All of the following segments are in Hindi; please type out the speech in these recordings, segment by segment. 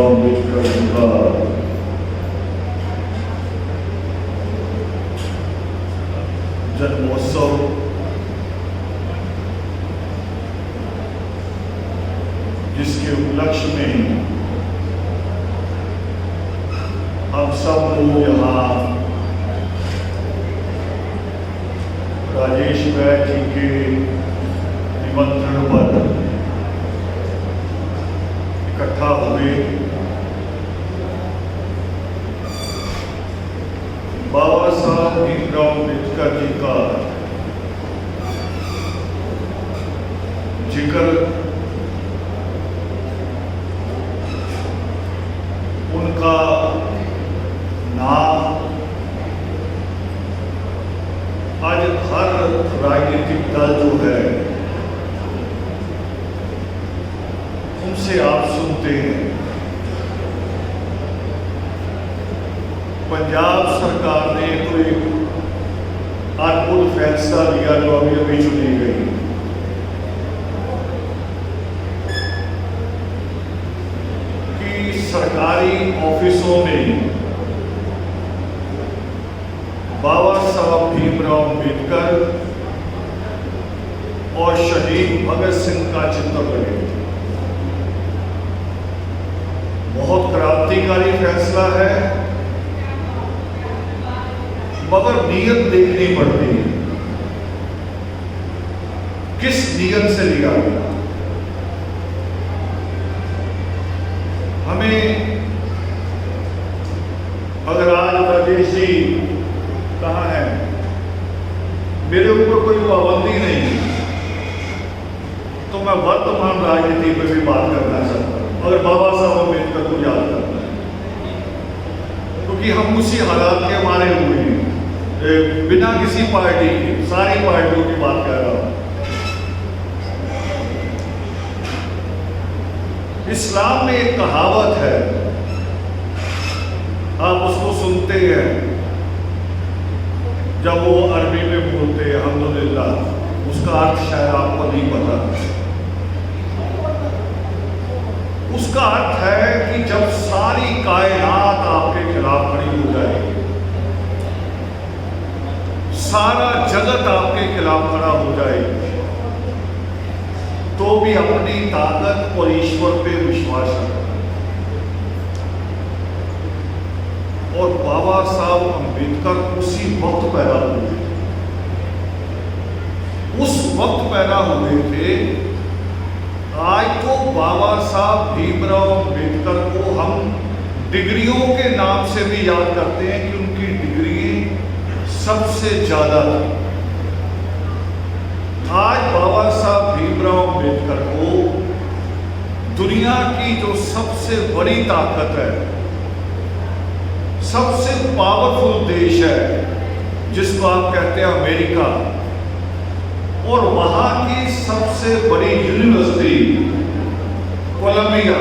भीमराव अम्बेडकर जी का जन्मोत्सव जिसके उपलक्ष्य में हम सब लोग यहाँ राजेश वैद जी के निमंत्रण पर इकट्ठा हुए। बाबा साहब भीमराव अम्बेडकर जी का जिक्र उनका नाम आज हर राजनीतिक दल जो है उनसे आप सुनते हैं। पंजाब सरकार ने तो एक अद्भुत फैसला लिया जो अभी अभी चुनी गई, कि सरकारी ऑफिसों में बाबा साहब भीमराव अम्बेडकर और शहीद भगत सिंह का चित्र लगे। बहुत क्रांतिकारी फैसला है, मगर नीयत देखनी पड़ती है, किस नीयत से लिया गया। हमें अगर आज राजेश जी कहाँ है, मेरे ऊपर कोई पाबंदी नहीं, तो मैं वर्तमान राजनीति पर भी बात करना चाहता हूँ। अगर बाबा साहब अम्बेडकर को याद करना है, क्योंकि हम उसी हालात के मारे हुए हैं, बिना किसी पार्टी की, सारी पार्टियों की बात कर रहा हूँ। इस्लाम में एक कहावत है, आप उसको सुनते हैं, जब वो अरबी में बोलते हैं अल्हम्दुलिल्लाह, उसका अर्थ शायद आपको नहीं पता। उसका अर्थ है कि जब सारी कायनात आपके खिलाफ खड़ी हो जाएगी, सारा जगत आपके खिलाफ खड़ा हो जाएगी, तो भी अपनी ताकत और ईश्वर पे विश्वास रखें। और बाबा साहब अम्बेडकर उसी वक्त पैदा हुए थे, उस वक्त पैदा हुए थे। आज तो बाबा साहब भीमराव अम्बेडकर को हम डिग्रियों के नाम से भी याद करते हैं कि उनकी डिग्री सबसे ज्यादा थी। आज बाबा साहब भीमराव अम्बेडकर को दुनिया की जो सबसे बड़ी ताकत है, सबसे पावरफुल देश है जिसको आप कहते हैं अमेरिका, और वहां की सबसे बड़ी यूनिवर्सिटी कोलंबिया,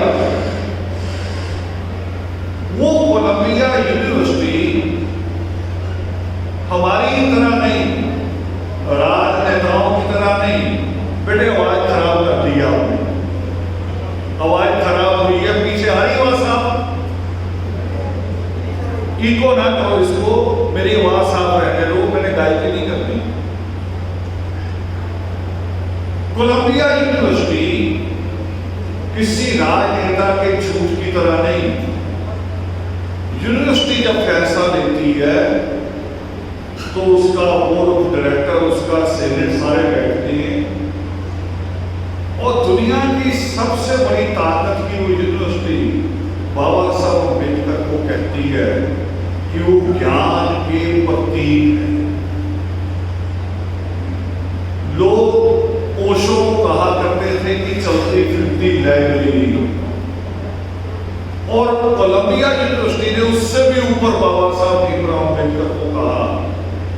वो कोलंबिया यूनिवर्सिटी हमारी तरह नहीं, राजनेताओं की तरह नहीं, बेटे आवाज खराब कर दी आपने, आवाज खराब हुई है, पीछे आ रही आवाज साहब, इको ना करो इसको, मेरी आवाज साफ रहने दो, मैंने गायकी नहीं करनी। कोलंबिया यूनिवर्सिटी किसी राजनेता के झूठ की तरह नहीं, यूनिवर्सिटी जब फैसला लेती है तो उसका बोर्ड ऑफ डायरेक्टर, उसका सेनेट सारे बैठते हैं, और दुनिया की सबसे बड़ी ताकत की वो यूनिवर्सिटी बाबा साहब अम्बेडकर को कहती है कि वो ज्ञान के प्रतीक है। लोग ओशो को कहा करते थे कि चलती फिरती लाइब्रेरी, और कोलंबिया यूनिवर्सिटी ने उससे भी ऊपर बाबा साहब भीमराव अम्बेडकर को कहा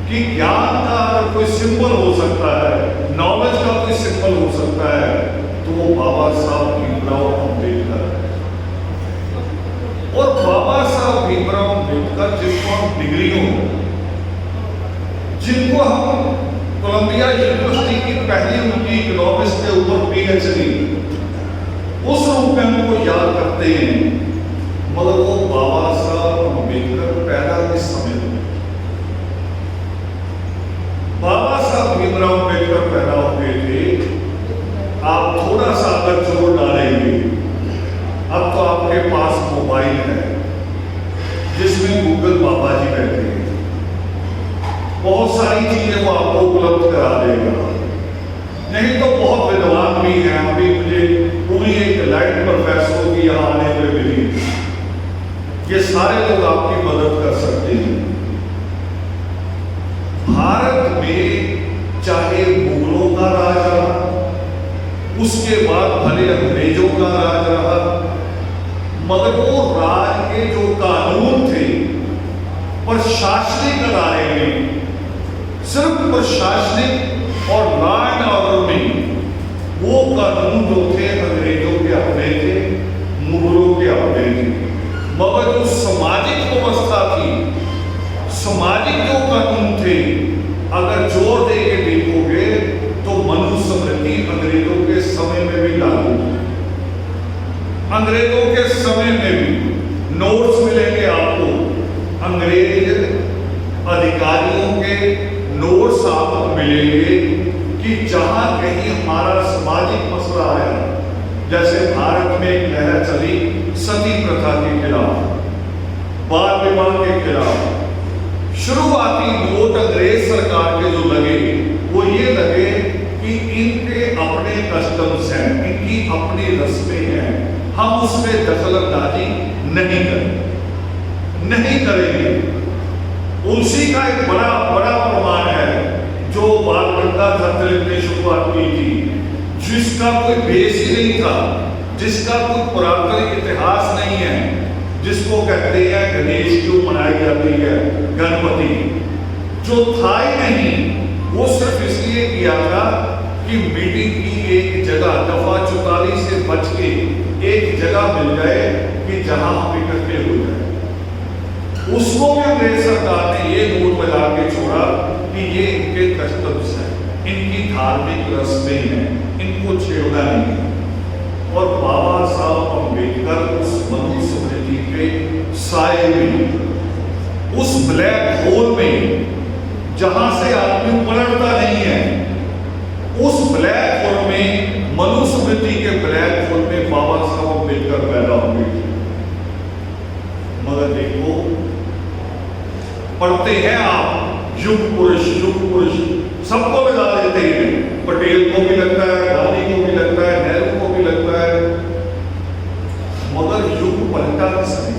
कि ज्ञान का अगर कोई सिंबल हो सकता है, नॉलेज का कोई सिंबल हो सकता है, तो वो बाबा साहब भीमराव अम्बेडकर है। और बाबा साहब भीमराव अम्बेडकर जिनको हम डिग्रियों, जिनको हम कोलंबिया यूनिवर्सिटी की पहली उनकी इकोनॉमिक्स के ऊपर पीएचडी, उस रूप में हमको याद करते हैं मगर वो बाबा साहब अम्बेडकर पैदा किस समय हुए? बाबा साहब भीमराव अम्बेडकर पैदा हुए थे। आप थोड़ा सा अगर जोर डालेंगे, अब तो आपके पास मोबाइल है जिसमें गूगल बाबा जी बैठे हैं, बहुत सारी चीजें वो आपको उपलब्ध करा देगा। नहीं तो बहुत विद्वान भी हैं, अभी मुझे पूरी एक लाइट प्रोफेसर की यहाँ आने पर मिली, ये सारे लोग आपकी मदद कर सकते हैं। भारत में चाहे मुगलों का राज रहा, उसके बाद भले अंग्रेजों का राज रहा, मगर वो राज के जो कानून थे प्रशासनिक अदारे में, सिर्फ प्रशासनिक और लॉ एंड ऑर्डर में वो कानून जो थे अंग्रेजों के अपने थे, मुगलों के अपने थे। मगर जो सामाजिक व्यवस्था थी, सामाजिक जो कानून थे, अगर जोर दे के देखोगे तो मनुस्मृति अंग्रेजों के समय में भी लागू थी। अंग्रेजों के समय में भी नोट्स मिलेंगे आपको, अंग्रेज अधिकारियों के नोट्स आपको मिलेंगे कि जहां कहीं हमारा सामाजिक मसला आया, जैसे भारत में एक लहर चली सती प्रथा के खिलाफ, बाल विवाह के खिलाफ, शुरुआती नोट अंग्रेज सरकार के जो लगे वो ये लगे कि इनके अपने कस्टम्स हैं, इनकी अपनी रस्में हैं, हम उसमें दखलंदाजी नहीं करेंगे। उसी का एक बड़ा प्रमाण है जो बाल गंगाधर तिलक ने शुरुआत की थी, जिसका कोई बेस ही नहीं था, जिसका कोई पुरातन इतिहास नहीं है, जिसको कहते हैं गणेश क्यों मनाई जाती है, गणपति, जो था ही नहीं। वो सिर्फ इसलिए किया था कि मीटिंग की एक जगह दफा 44 से बच के एक जगह मिल जाए कि जहां हम इकट्ठे हो जाए। उसको भी अंग्रेज सरकार ने ये नोट में ला के छोड़ा कि ये इनके कस्टम्स हैं, इनकी धार्मिक रस्में हैं, इनको छेड़ना नहीं। और बाबा साहब अम्बेडकर उस मनुस्मृति के साए में, उस ब्लैक होल में जहां से आदमी पलटता नहीं है, उस ब्लैक होल में, मनुस्मृति के ब्लैक होल में बाबा साहब अम्बेडकर पैदा हुए। मगर देखो, पढ़ते हैं आप युग पुरुष सबको लगा देते हैं, पटेल को भी लगता है, गांधी को भी लगता है, नेहरू को भी लगता है, मगर युग पलटा किसने?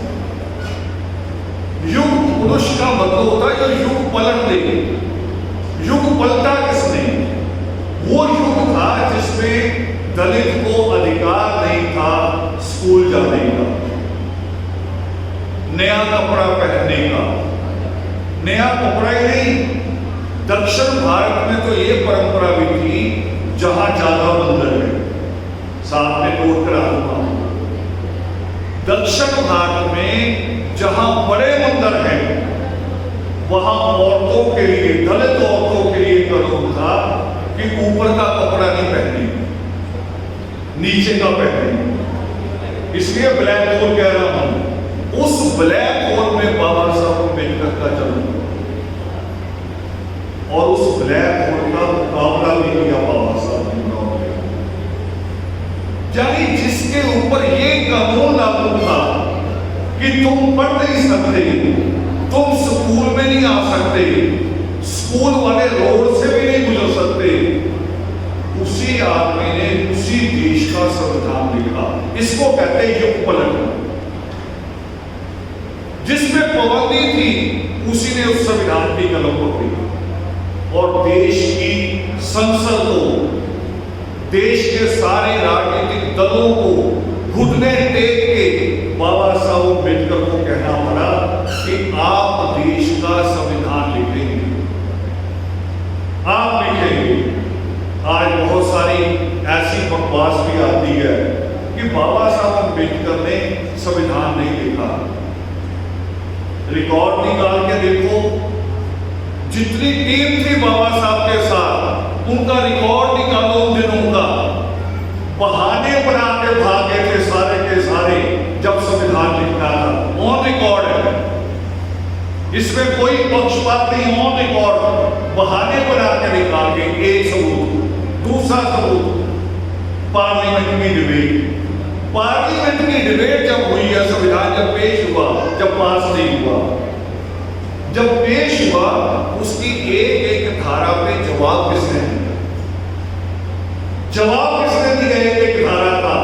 युग पुरुष का मतलब होता है जो युग पलट दे। युग पलटा किसने? वो युग था जिसमें दलित को अधिकार नहीं था स्कूल जाने का, नया कपड़ा पहनने का, नया कपड़ा ही नहीं, दक्षिण भारत में तो ये परंपरा भी थी, जहां ज्यादा मंदिर है, साथ में नोट करा दूंगा, दक्षिण भारत में जहां बड़े मंदिर हैं, वहां औरतों के लिए, दलित औरतों के लिए कानून था कि ऊपर का कपड़ा नहीं पहने, नीचे का पहने। इसलिए ब्लैक होल कह रहा हूं, उस ब्लैक होल में बाबा साहब अम्बेडकर का जन्म, और उस ब्लैक होल का मुकाबला भी किया बाबा साहब ने। यानी जिसके ऊपर ये कानून लागू था कि तुम पढ़ नहीं सकते, तुम स्कूल में नहीं आ सकते, स्कूल वाले रोड से भी नहीं गुजर सकते, उसी आदमी ने उसी देश का संविधान लिखा। इसको कहते हैं युग पलट। जिसमें पाबंदी थी उसी ने उस संविधान की कलम पकड़ी और देश की संसद को, देश के सारे राजनीतिक दलों को घुटने टेक के बाबा साहब अम्बेडकर को कहना पड़ा कि आप देश का संविधान लिखेंगे, आप लिखेंगे। आज बहुत सारी ऐसी बकवास भी आती है कि बाबा साहब अम्बेडकर ने संविधान नहीं लिखा। रिकॉर्ड निकाल के देखो, जितनी टीम थी बाबा साहब के साथ, उनका रिकॉर्ड निकालो उन दिनों का, बहाने बना के भागे थे सारे के सारे जब संविधान लिखना था। इसमें कोई पक्षपात नहीं, ऑन रिकॉर्ड बहाने बना के निकाल के एक सबूत। दूसरा सबूत, पार्लियामेंट की डिबेट। पार्लियामेंट की डिबेट जब हुई है, संविधान जब पेश हुआ, जब पास नहीं हुआ, जब पेश हुआ, उसकी एक एक धारा पे जवाब किसने दिया? जवाब किसने दिया एक एक धारा का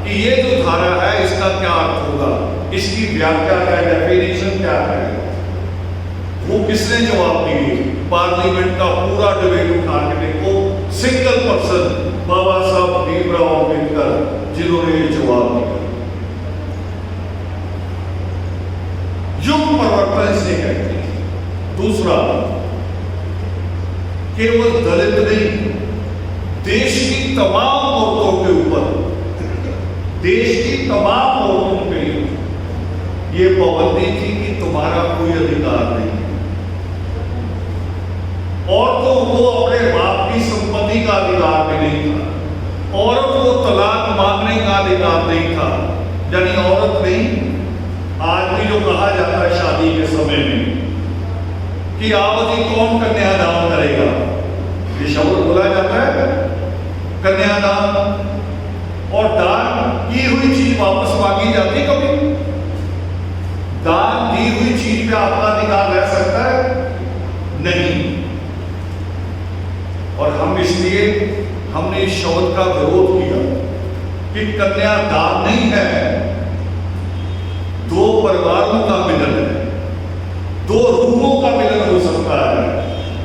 कि ये जो धारा है इसका क्या अर्थ होगा, इसकी व्याख्या क्या, डेफिनेशन क्या है, वो किसने जवाब दिए? पार्लियामेंट का पूरा डिबेट उठा के देखो, सिंगल पर्सन बाबा साहब भीमराव अम्बेडकर, जिन्होंने ये जवाब दिया। युग परिवर्तन से कहते हैं। दूसरा, केवल दलित नहीं, देश की तमाम औरतों के ऊपर, देश की तमाम औरतों पे ये पाबंदी थी कि तुम्हारा कोई अधिकार नहीं। औरतों को अपने बाप की संपत्ति का अधिकार भी नहीं था, औरत को तलाक मांगने का अधिकार नहीं था। यानी औरत नहीं, आज भी जो कहा जाता है शादी के समय में कि आओ जी कौन कन्यादान करेगा, ये शब्द बोला जाता है कन्यादान, और दान की हुई चीज वापस मांगी जाती है कभी? दान दी हुई चीज पे आपका अधिकार रह सकता है? नहीं। और हम इसलिए हमने इस शब्द का विरोध किया कि कन्यादान नहीं है, दो परिवारों का मिलन है, दो रूहों का मिलन हो सकता है।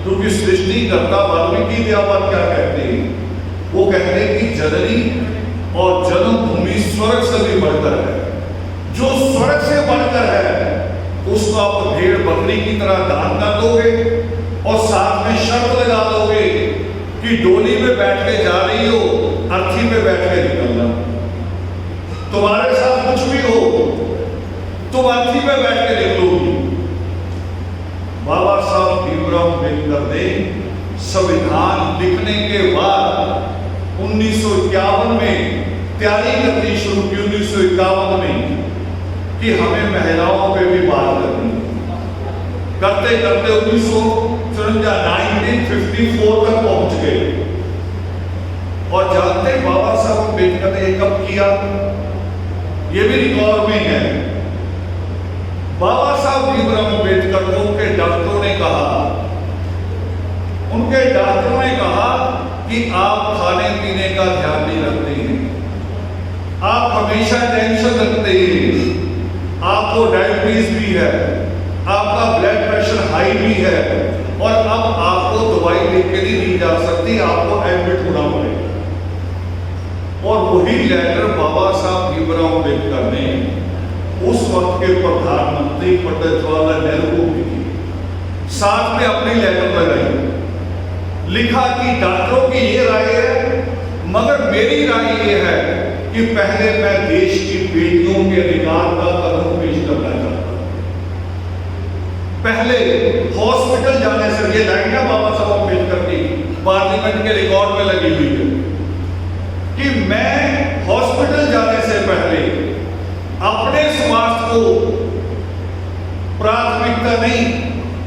क्योंकि सृष्टिकर्ता वाल्मीकि देवता क्या कहते हैं? वो कहते हैं कि जननी और जन्मभूमि स्वर्ग से भी बढ़कर है। जो स्वर्ग से बढ़कर है उसको आप भेड़ बकरी की तरह दान कर दोगे और साथ में शर्त लगा दोगे कि डोली में बैठ के जा रही हो, अर्थी पे बैठ के निकलना, तुम्हारे साथ कुछ भी हो तुम अर्थी पे बैठ के निकलोगी। बाबा साहब भीमराव अम्बेडकर ने संविधान लिखने के बाद 1951 में तैयारी करनी शुरू की, 1951 में, कि हमें महिलाओं पे भी बात करनी। करते करते 1954 तक पहुंच गए। और जानते बाबा साहब अम्बेडकर ने कब किया? ये भी रिकॉर्ड में है। बाबा साहब भीमराव अम्बेडकर को उनके डॉक्टरों ने कहा कि आप खाने पीने का ध्यान नहीं रखते हैं, आप हमेशा टेंशन रखते हैं, आपको डायबिटीज भी है, आपका ब्लड प्रेशर हाई भी है, और अब आपको दवाई लिख के नहीं दी जा सकती, आपको एडमिट होना पड़ेगा। और वही लेटर बाबा साहब भीमराव अम्बेडकर ने उस वक्त के प्रधानमंत्री पंडित जवाहरलाल नेहरू को भी साथ में अपनी लेटर लगाई, लिखा कि डॉक्टरों की ये राय है, मगर मेरी राय ये है कि पहले मैं देश की बेटियों के अधिकार का कानून पेश करना चाहता हूं। पहले हॉस्पिटल जाने से, ये लाइन है बाबा साहब अम्बेडकर की पार्लियामेंट के रिकॉर्ड में लगी हुई है, कि मैं हॉस्पिटल जाने से पहले अपने स्वास्थ्य को प्राथमिकता नहीं,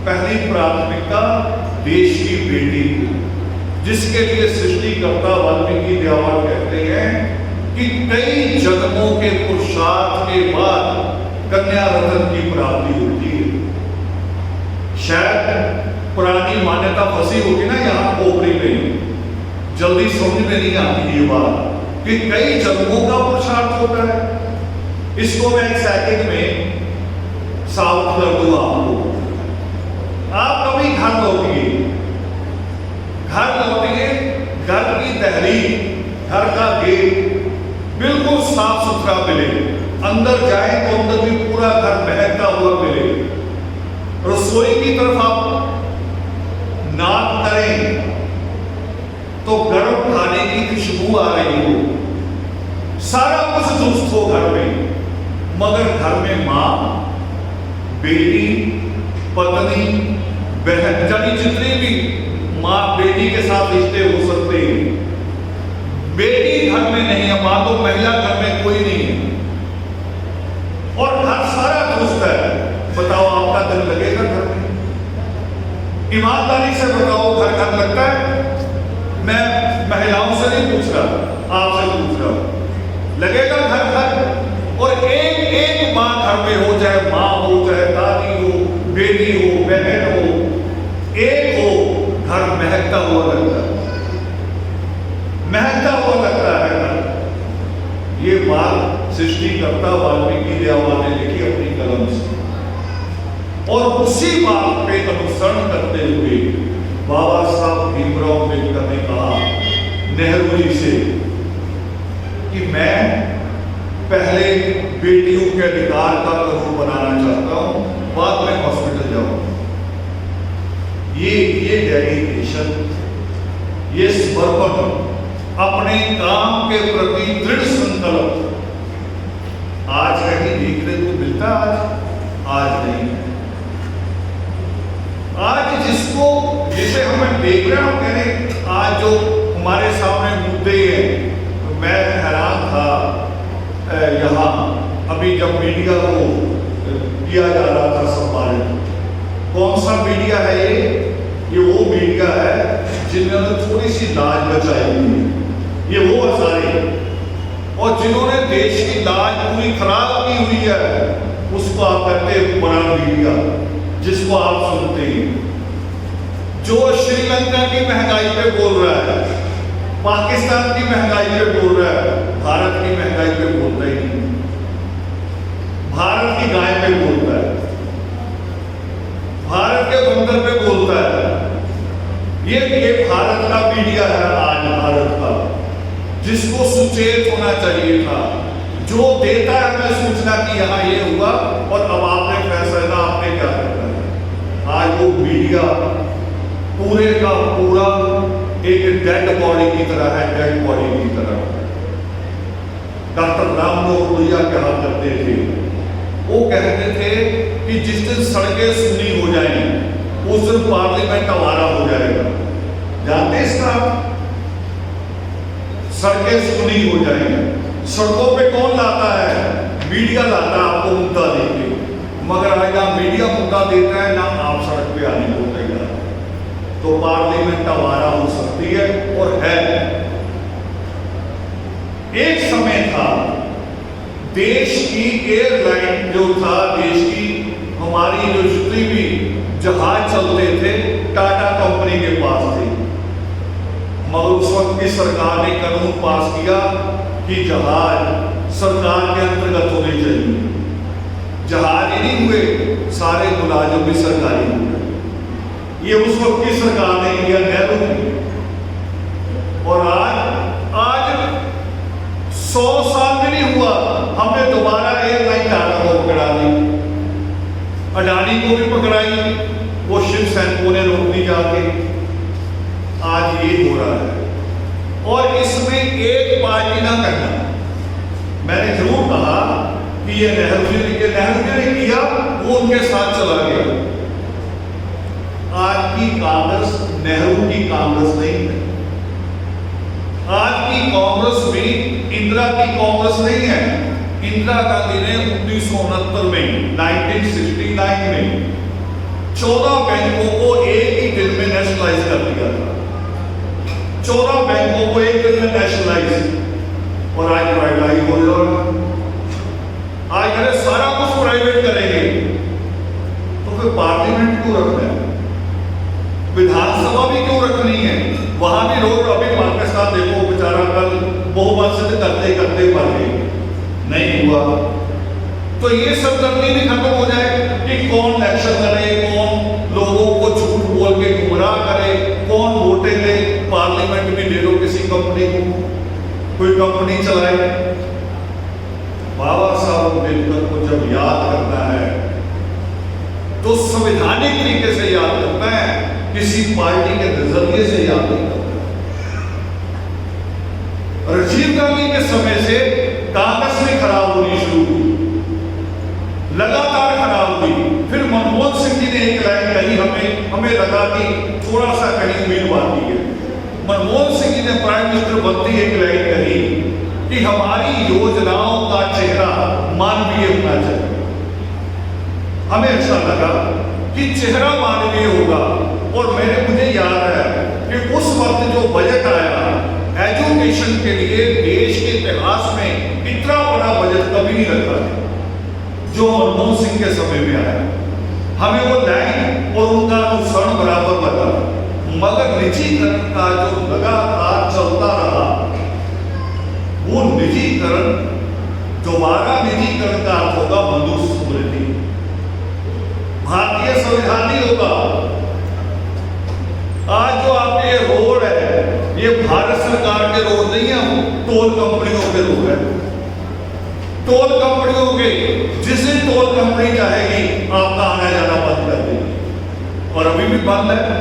पहली प्राथमिकता देश की बेटी को, जिसके लिए सृष्टिकर्ता वाल्मीकि देवता कहते हैं कि कई जन्मों के पुरुषार्थ के बाद कन्या रत्न की प्राप्ति होती है। शायद पुरानी मान्यता फंसी होगी ना यहाँ खोपड़ी में, जल्दी समझ में नहीं आती ये बात कि कई जन्मों का पुरुषार्थ होता है। इसको मैं एक सेकंड में साबित कर दूंगा आपको। आप कभी घर लौटिए, घर की दहलीज, घर का गेट बिल्कुल साफ सुथरा मिले, अंदर जाए तो अंदर भी पूरा घर महकता हुआ मिले, रसोई की तरफ आप नाक करें तो गर्म खाने की खुशबू आ रही हो, सारा कुछ दुरुस्त हो घर में, मगर घर में मां, बेटी, पत्नी, बहन, यानी जितनी भी मां बेटी के साथ रिश्ते हो सकते हैं, बेटी घर में नहीं है, मां तो महिला घर में कोई नहीं है, और घर सारा दुरुस्त है, बताओ आपका दिल लगेगा घर में? ईमानदारी से बताओ, घर घर लगता है? मैं महिलाओं से नहीं पूछ रहा, आपसे पूछ रहा हूं, लगेगा घर घर? और एक एक माँ घर में हो, चाहे माँ हो, चाहे दादी हो, बेटी हो, बहन हो, एक हो, घर महकता हुआ लगता है, महकता हुआ लगता है घर। ये बात सृष्टिकर्ता वाल्मीकि देवा ने लिखी अपनी कलम से, और उसी बात पे अनुसरण करते हुए बाबा साहब भीमराव अम्बेडकर ने कहा नेहरू जी से कि मैं पहले बेटियों के अधिकार का कानून बनाना चाहता हूं, बाद में हॉस्पिटल जाऊंगा। ये डेडिकेशन, ये समर्पण, अपने काम के प्रति दृढ़ संकल्प आज कहीं देखने को मिलता? आज नहीं। आज जिसे हम देख रहे हो, कह रहे आज जो हमारे सामने मुद्दे हैं, मैं हैरान था यहाँ अभी जब मीडिया को किया जा रहा था सम्मानित। कौन सा मीडिया है ये वो मीडिया है जिन्होंने थोड़ी सी लाज बचाई हुई है, ये वो सारे, और जिन्होंने देश की लाज पूरी खराब की हुई है, उसको आप कहते हैं बड़ा मीडिया, जिसको आप सुनते हैं, जो श्रीलंका की महंगाई पे बोल रहा है, पाकिस्तान की महंगाई पे बोल रहा है, भारत की महंगाई पे बोलता ही नहीं, भारत की गाय पे बोलता है, भारत के बंदर पे बोलता है। ये भारत का मीडिया है आज, भारत का, जिसको सुचेत होना चाहिए था, जो देता है हमें सूचना कि यहाँ ये हुआ और अब आपने फैसला, आपने क्या करना है। आज वो मीडिया पूरे का पूरा एक डेड बॉडी की तरह है, डेड बॉडी की तरह। डॉक्टर राममनोहर लोहिया कहा करते थे, वो कहते थे कि जिस दिन सड़कें सुनी हो जाएंगी उस दिन पार्लियामेंट आवारा हो जाएगा। जानते इसका? सड़कें सुनी हो जाएंगी, सड़कों पे कौन लाता है? मीडिया लाता है आपको मुद्दा देके, मगर आज ना मीडिया मुद्दा देता है, ना आप सड़क पे आने को तैयार। तो पार्लियामेंट आवारा हो सकती है और है। एक समय था देश की एयरलाइन जो था, देश की हमारी जो जितनी भी जहाज चलते थे टाटा कंपनी के पास थे, मगर उस वक्त की सरकार ने कानून पास किया कि जहाज सरकार के अंतर्गत होने चाहिए। जहाज ही नहीं हुए, सारे मुलाजिम भी सरकारी हुए। ये उस वक्त की सरकार ने किया, नेहरू ने। और आज 100 साल में नहीं हुआ, हमने दोबारा एयरलाइन टाटा को पकड़ा दी, अडानी को भी पकड़ाई, वो शिव सैनिकों ने रोक दी जाके। आज ये हो रहा है और इसमें एक पार्टी ना करना। मैंने जरूर कहा कि ये नेहरू जी ने किया, वो उनके साथ चला गया। आज की कांग्रेस नेहरू की कांग्रेस नहीं है, आज की कांग्रेस भी इंदिरा की कांग्रेस नहीं है। इंदिरा गांधी ने 1969 में 1969 में 14 बैंकों को एक ही दिन में नेशनलाइज कर दिया था। 14 बैंकों को एक दिन में नेशनलाइज, और आज प्राइवेटाइज हो रहा है। आज अगर सारा कुछ प्राइवेट करेंगे तो फिर पार्लियामेंट क्यों रखना है, विधानसभा भी क्यों रखनी है? वहां भी लोग, अभी पाकिस्तान देखो बेचारा कल बहुमत सिद्ध करते करते मर गए, नहीं हुआ। तो ये सब करनी भी खत्म हो जाए कि कौन इलेक्शन करे, कौन लोगों को झूठ बोल के गुमराह करे, कौन वोटें ले, पार्लियामेंट भी ले लो किसी कंपनी को, कोई कंपनी चलाए। बाबा साहब अम्बेडकर को जब याद करना है तो संवैधानिक तरीके से याद करना है, किसी पार्टी के नजरिए से याद नहीं करना। राजीव गांधी के समय से कांग्रेस में खराब होनी शुरू हुई, लगातार खराब हुई। फिर मनमोहन सिंह जी ने एक लाइन कही, हमें लगा कि थोड़ा सा कहीं उम्मीद बाकी है। मनमोहन सिंह जी ने प्राइम मिनिस्टर बनती एक लाइन कही कि हमारी योजनाओं का चेहरा मानवीय होना चाहिए। हमें अच्छा लगा कि चेहरा मानवीय होगा और मुझे याद है कि उस वक्त जो बजट आया एजुकेशन के लिए देश के इतिहास में इतना बड़ा बजट कभी नहीं रखा था जो मनमोहन सिंह के समय में आया। हमें वो लाइन और उनका अनुसरण बराबर लगा, मगर निजीकरण का जो लगातार चलता रहा, वो निजीकरण दोबारा निजीकरण का अर्थ होगा मनुस्मृति। भारतीय संविधान नहीं होगा। आज जो आपके ये रोड है, ये भारत सरकार के रोड नहीं है, टोल कंपनियों के रोड है। टोल कंपनियों के, जिस दिन टोल कंपनी चाहेगी आपका आना जाना बंद कर देगी, और अभी भी बंद है।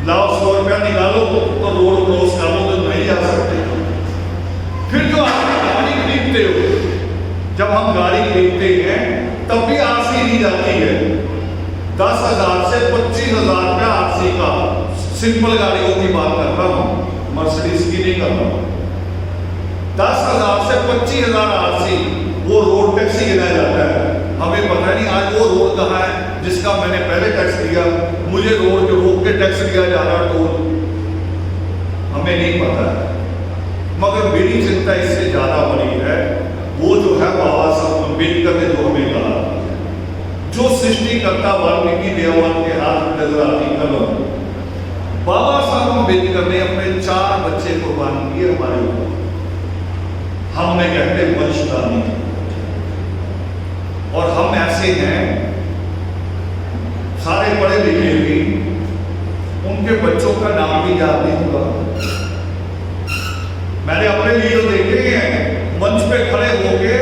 लाओ 100 रुपया निकालो तो रोड क्रॉस कर लो तो नहीं जा सकते। फिर जो आप गाड़ी खरीदते हो, जब हम गाड़ी खरीदते हैं तब भी आरसी दी जाती है। 10,000 से 25,000 रुपया आरसी का, सिंपल गाड़ियों की बात कर रहा हूं, मर्सिडीज की नहीं कर रहा हूं। 10,000 से 25,000 आरसी वो रोड टैक्स ही गिना जाता है। हमें पता नहीं आज वो रोड कहाँ है जिसका मैंने पहले टैक्स दिया, मुझे रोड के रोक के टैक्स दिया जा रहा टोल, हमें नहीं पता है। मगर मेरी चिंता इससे ज्यादा बड़ी है, वो जो है बाबा साहब अम्बेडकर ने जो हमें कहा, जो सृष्टिकर्ता वाल्मीकि देववान के हाथ में नजर आती कलम, बाबा साहब अम्बेडकर ने अपने 4 बच्चे कुर्बान किए हमारे ऊपर। हमने कहते वंशदानी, और हम ऐसे हैं सारे पढ़े लिखे भी, उनके बच्चों का नाम भी याद नहीं होगा। मैंने अपने वीडियो देखे हैं, मंच पे खड़े होके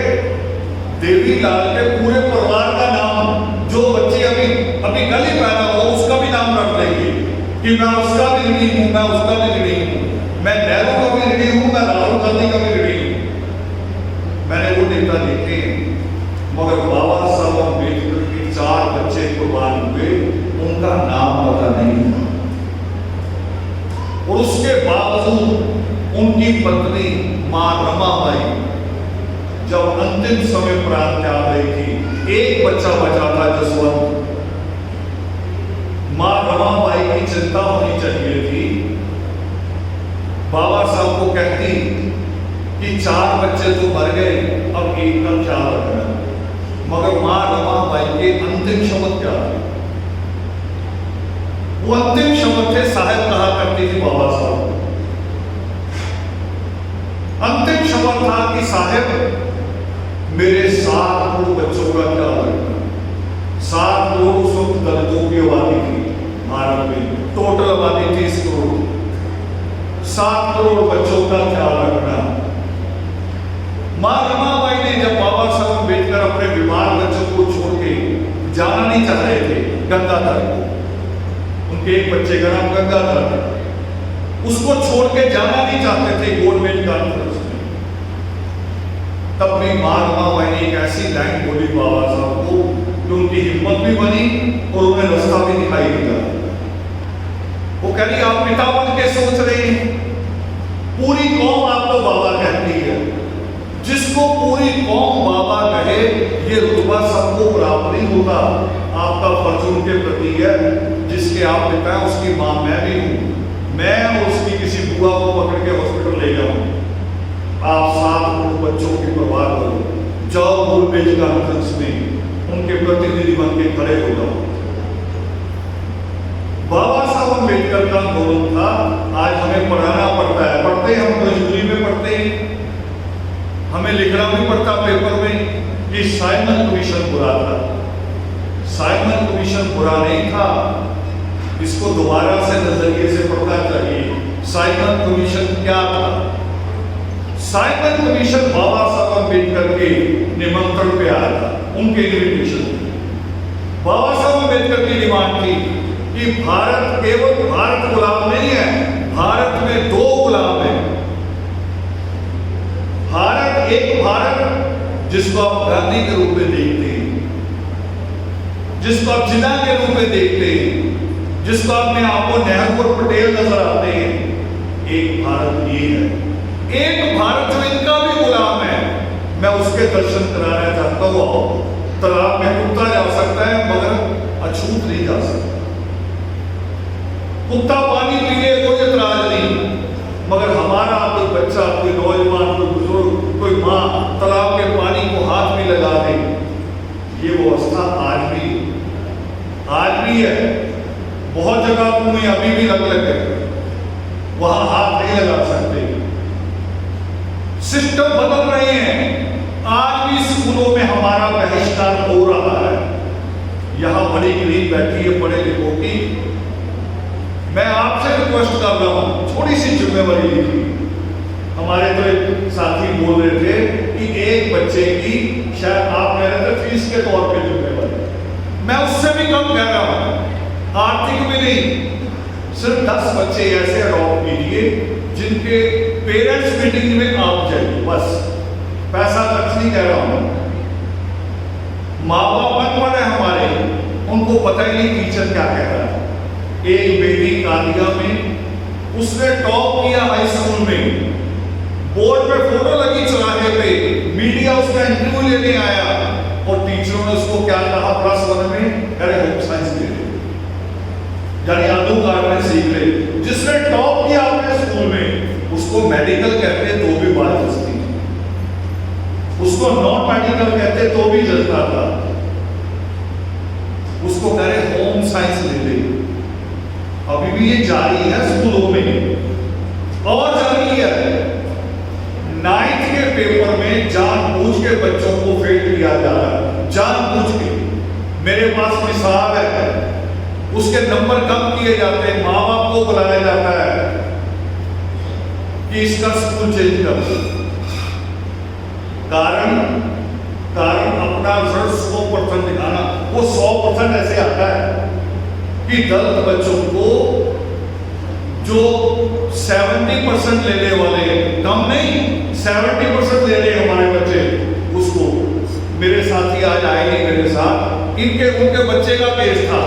देवी लाल के पूरे परिवार का नाम, जो बच्चे अभी कल ही पैदा हो उसका भी नाम रख देंगे कि मैं उसका भी ऋणी हूं, मैं उसका भी ऋणी हूं, मैं नेहरू का भी ऋणी हूं, मैं राहुल गांधी का भी ऋणी हूं। मैंने वो नेता देखे, मगर बाबा साहब अम्बेडकर के 4 बच्चे कुर्बान हुए, उनका नाम पता नहीं। और उसके बावजूद उनकी पत्नी मां रमाबाई जब अंतिम समय प्राण त्याग रही थी, एक बच्चा बचा था जसवंत, मां रमाबाई की चिंता होनी चाहिए थी। बाबा साहब को कहती कि 4 बच्चे तो मर गए, अब एक का क्या रखना। मगर मां रमाबाई के अंतिम शब्द क्या थे? वो अंतिम शब्द थे, साहब कहा करती थी बाबा साहब। अंतिम शब्द था कि साहब मेरे 7 करोड़ बच्चों का क्या रखना। 7 करोड़ उस वक्त दलितों की आबादी थी भारत में, टोटल आबादी 30 करोड़। 7 करोड़ बच्चों का ख्याल रखना। मां रमाबाई ने जब बाबा साहब अम्बेडकर अपने बीमार बच्चों को छोड़ के जाना नहीं चाह रहे थे गंगाधर को, उनके एक बच्चे का नाम गंगाधर, उसको छोड़ के जाना नहीं चाहते थे गवर्नमेंट कॉन्फ्रेंस में, तब भी मां रमाबाई ने एक ऐसी लाइन बोली बाबा साहब को कि उनकी हिम्मत भी बनी और उन्हें रास्ता भी दिखाई दिया। वो कह रही आप पिता बन के सोच रहे हैं, पूरी कौम आपको बाबा कहती है। जिसको पूरी कौम बाबा कहे, ये रुतबा सबको बराबर नहीं होता। आपका फर्ज उनके प्रति है, जिसके आप पिता हैं उसकी मां मैं भी हूं। मैं उसकी किसी बुआ को पकड़ के हॉस्पिटल ले जाऊं, आप 7 करोड़ बच्चों की परवाह करो, जाओ गवर्नमेंट कॉन्फ्रेंस में उनके प्रतिनिधि बन के खड़े हो जाओ। बाबा साहब अम्बेडकर का आंदोलन था। आज हमें पढ़ाना पड़ता है, पढ़ते हम तो हिस्ट्री में पढ़ते हैं, हमें लिखना भी पड़ता पेपर में कि साइमन कमीशन बुरा था। साइमन कमीशन बुरा नहीं था, इसको दोबारा से नजरिए से पढ़ना चाहिए। साइमन कमीशन क्या था? साइमन कमीशन बाबा साहब अम्बेडकर के निमंत्रण पे आया था, उनके इन्विटेशन। बाबा साहब अम्बेडकर की डिमांड थी कि भारत केवल भारत गुलाम नहीं है, भारत में 2 गुलाम हैं। भारत, एक भारत जिसको आप गांधी के रूप में देखते हैं, जिसको आप जिन्ना के रूप में देखते हैं, जिसको अपने आप को नेहरू और पटेल नजर आते हैं। एक भारत ये है, एक भारत जो इनका भी गुलाम है। मैं उसके दर्शन कराना चाहता हूँ। तालाब में कुत्ता जा सकता है मगर अछूत नहीं जा सकता। कुत्ता पानी पिए कोई एतराज नहीं, मगर हमारा कोई बच्चा, कोई नौजवान, कोई बुजुर्ग, कोई माँ तालाब के पानी को हाथ में लगा दे, ये व्यवस्था आज भी है। बहुत जगह में अभी भी लग है, वहां हाथ नहीं लगा सकते। सिस्टम बदल रहे हैं। आज भी स्कूलों में हमारा बहिष्कार हो रहा है। यहां बड़ी गिरीब बैठी है बड़े लिखों की। मैं आपसे रिक्वेस्ट कर रहा हूं, थोड़ी सी जिम्मेवारी लीजिए। हमारे तो एक साथी बोल रहे थे कि एक बच्चे की, शायद आप कह रहे थे फीस के तौर पे जिम्मेवारी, मैं उससे भी कम कह रहा हूं, आर्थिक भी नहीं। सिर्फ 10 बच्चे ऐसे अडॉप्ट कीजिए जिनके पेरेंट्स मीटिंग में आप जाइए, बस। पैसा खर्च नहीं कह रहा हूं। माँ बाप अनपढ़ है हमारे, उनको पता ही नहीं टीचर क्या कह रहा है। एक बेटी कालिया में, उसने टॉप किया हाई स्कूल में, बोर्ड पे फोटो लगी चौराहे पे, मीडिया उसका इंटरव्यू लेने आया और टीचरों ने उसको क्या कहा +1 में, अरे होम साइंस ले ले, यानी आलू काटने सीख ले। जिसने टॉप किया अपने स्कूल में, उसको मेडिकल कहते तो भी बात जलती, उसको नॉन मेडिकल कहते तो भी जलता था। उसको कह रहे होम साइंस ले ले। अभी भी ये जारी है स्कूलों में, और जारी है। 9th के पेपर में जानबूझ के बच्चों को फेल किया जा रहा है, जानबूझ के। मेरे पास मिसाल है, उसके नंबर कम किए जाते हैं, माँ बाप को बुलाया जाता है कि इसका स्कूल चेंज कर दो। कारण अपना रिजल्ट 100% दिखाना। वो 100% ऐसे आता है कि दलित बच्चों को जो 70% लेने वाले, कम नहीं 70% ले रहे हमारे बच्चे, उसको मेरे साथी आज आए नहीं मेरे साथ, उनके बच्चे का केस था,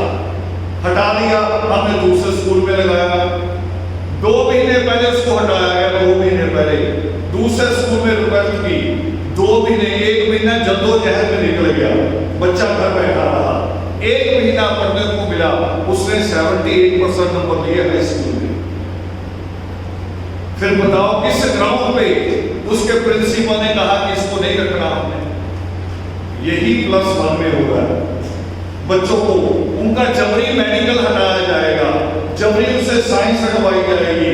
हटा दिया, हमने दूसरे स्कूल में लगाया। 2 महीने पहले उसको हटाया गया, 2 महीने पहले दूसरे स्कूल में रिक्वेस्ट की, 2 महीने 1 महीना जद्दोजहद में निकल गया, बच्चा घर बैठा रहा। 1 महीना पढ़ने को मिला, उसने 78% नंबर लिए हाई स्कूल में। फिर बताओ किस ग्राउंड पे उसके प्रिंसिपल ने कहा कि इसको नहीं रखना हमने। यही +1 में होगा। बच्चों को उनका जबरी मेडिकल हटाया जाएगा, जबरी उसे साइंस हटवाई जाएगी।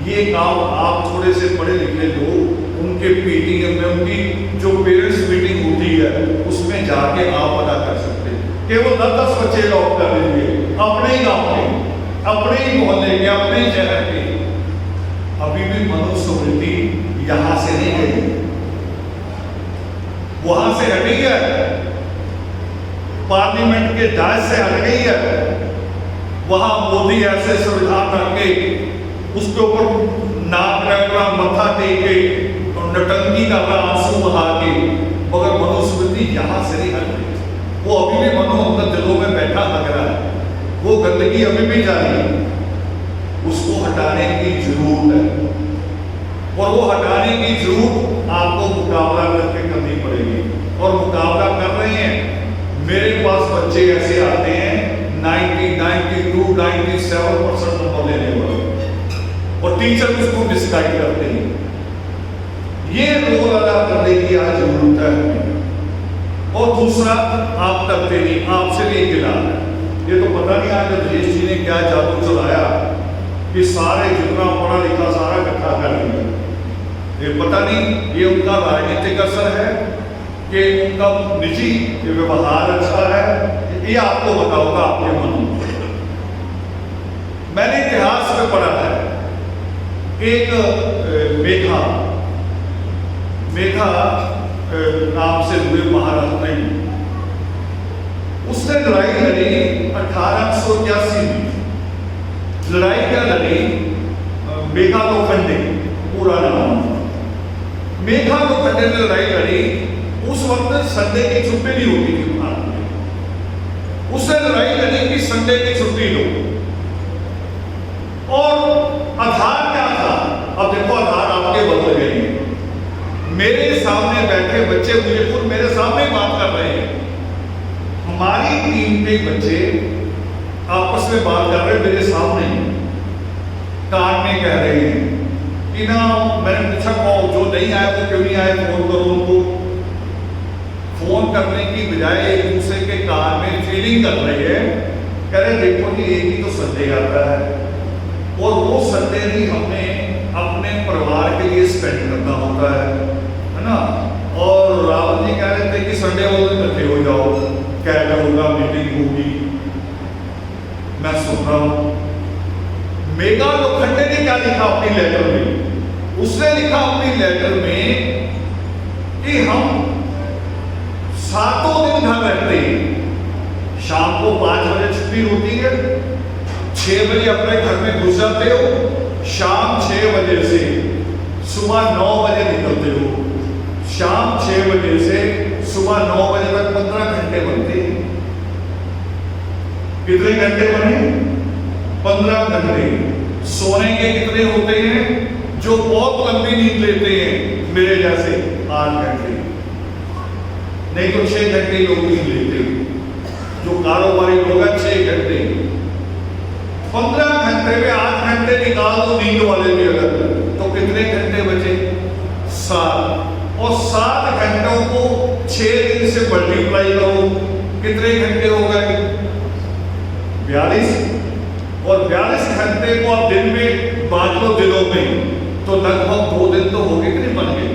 ये काम आप थोड़े से पढ़े लिखे लोग, उनके पीटीएम में, उनकी जो पेरेंट्स मीटिंग होती है उसमें जाके आप अदा कर सकते हैं। केवल 10 बच्चे लॉक कर लीजिए अपने ही गांव के, अपने ही मोहल्ले के, अपने ही शहर के। अभी भी मनुस्मृति यहां से नहीं गई, वहां से हटी है, पार्लियामेंट के दायरे से हट गई है। वहां मोदी ऐसे संविधान रख के उसके ऊपर नाक रगड़ा, मत्था टेके, नटंकी का आंसू बहा के, मगर मनुस्मृति यहां से नहीं हट गई। वो अभी भी मनोहर दिलों में बैठा लग रहा है, वो गंदगी अभी भी जारी है। उसको हटाने की जरूरत है, और वो हटाने की जरूरत आपको मुकाबला करके करनी पड़ेगी, और मुकाबला कर रहे हैं। मेरे पास बच्चे ऐसे आते हैं 90, 92, 97% नंबर लेने वाले, और टीचर उसको डिस्क्राइब करते हैं। ये रोल अदा करने की आज जरूरत है। और दूसरा, आप करते नहीं, आपसे नहीं गिला। ये तो पता नहीं आज देश जी ने क्या जादू चलाया कि सारे जितना पढ़ा लिखा सारा इकट्ठा कर लिया। ये पता नहीं ये उनका राजनीतिक असर है कि उनका निजी व्यवहार अच्छा है, ये आपको बताऊंगा आपके मन में। मैंने इतिहास में पढ़ा है, एक मेघा नाम से हुए महाराष्ट्र में, उसने लड़ाई लड़ी 1881 में। लड़ाई क्या लड़ी? मेघा लोखंडे पूरा नाम। मेघा लोखंडे ने लड़ाई लड़ी। उस वक्त संडे की छुट्टी नहीं होती थी भारत में। उसने लड़ाई लड़ी कि संडे की छुट्टी लो। और आधार क्या था? अब देखो आधार आपके बदल गए। मेरे सामने बैठे बच्चे मुझे खुद मेरे सामने बात कर रहे हैं। हमारी टीम के बच्चे आपस में बात कर रहे हैं मेरे सामने, कान में कह रहे हैं कि ना, मैंने पूछा कौन जो नहीं आया वो क्यों नहीं आया, फोन करो उनको। फोन करने की बजाय एक दूसरे के कान में फीलिंग कर रहे हैं, कह रहे देखो कि एक ही तो संडे आता है और वो संडे भी हमने अपने परिवार के लिए स्पेंड करना होता है ना। और रावल जी कह रहे थे कि संडे वाले दिन इकट्ठे हो जाओ, क्या होगा, मीटिंग होगी। मैं सुन रहा हूं मेघा लोखंडे ने क्या लिखा अपनी लेटर में, उसने लिखा अपनी लेटर में कि हम 7 दिन घर रहते हैं, शाम को 5 बजे छुट्टी होती है, 6 बजे अपने घर में घुस जाते हो, शाम 6 बजे से सुबह 9 बजे निकलते हो, शाम 6 बजे से सुबह 9 बजे तक 15 घंटे बनते हैं। कितने घंटे बने? 15 घंटे। सोने के कितने होते हैं? जो बहुत लंबी नींद लेते हैं मेरे जैसे 8 घंटे, नहीं तो 6 घंटे लोग नींद लेते हैं। जो कारोबारी लोग हैं 6 घंटे। 15 घंटे में 8 घंटे निकाल दो नींद वाले भी अगर, तो कितने घंटे बचे? 7। और 7 घंटों को 6 दिन से मल्टीप्लाई करो, कितने घंटे हो गए? 42। और 42 घंटे को आप दिन में बांट लो दिनों में, तो लगभग 2 दिन तो हो गए कि नहीं बन गए?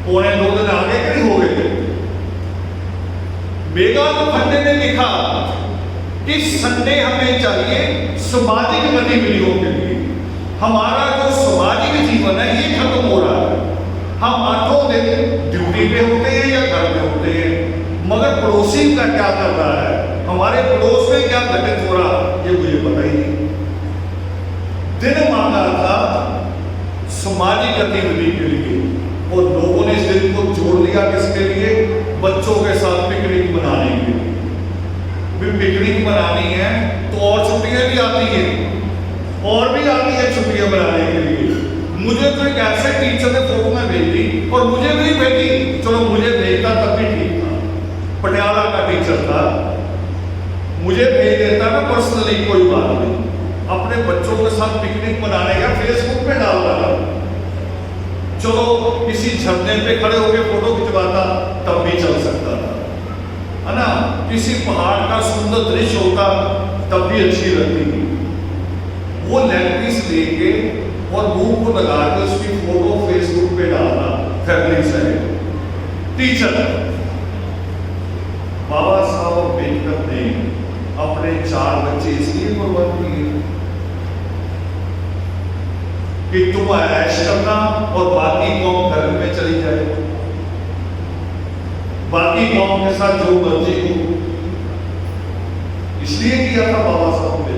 पौने 2 दिन आगे कि नहीं हो गए? मेघा लोखंडे ने लिखा कि संडे हमें चाहिए सामाजिक गतिविधियों के लिए। हमारा जो सामाजिक जीवन है ये खत्म हो रहा है। हम 8 दिन ड्यूटी पे होते हैं या घर पे होते हैं, मगर पड़ोसी का क्या कर रहा है, हमारे पड़ोस में क्या घटित हो रहा, ये मुझे पता ही नहीं। दिन मांगा था सामाजिक गतिविधि के लिए और लोगों ने इस दिन को जोड़ दिया किसके लिए? बच्चों के साथ पिकनिक मनाने के लिए। पिकनिक मनानी है तो और छुट्टियां भी आती हैं, और भी आती है छुट्टियां मनाने के लिए। मुझे तो एक ऐसे टीचर ने फोटो में भेज दी और मुझे भी भेजी, चलो मुझे भेजता तब भी ठीक था, पटियाला का टीचर था, मुझे भेज देता ना पर्सनली, कोई बात नहीं। अपने बच्चों के साथ पिकनिक मनाने का फेसबुक पे डाल रहा, चलो किसी झरने पे खड़े होकर फोटो खिंचवाता तब भी चल सकता था, है ना। किसी पहाड़ का सुंदर दृश्य होता तब भी अच्छी लगती थी। वो लेग पीस लेके और मुंह को लगा के उसकी फोटो फेसबुक पे डालना, फैमिली से टीचर। बाबा साहब अम्बेडकर ने अपने 4 बच्चे इसलिए कुर्बान किए कि तुम ऐश करना और बाकी कौम घर में चली जाए, बाकी कौम के साथ जो मर्जी हो। इसलिए किया था बाबा साहब ने।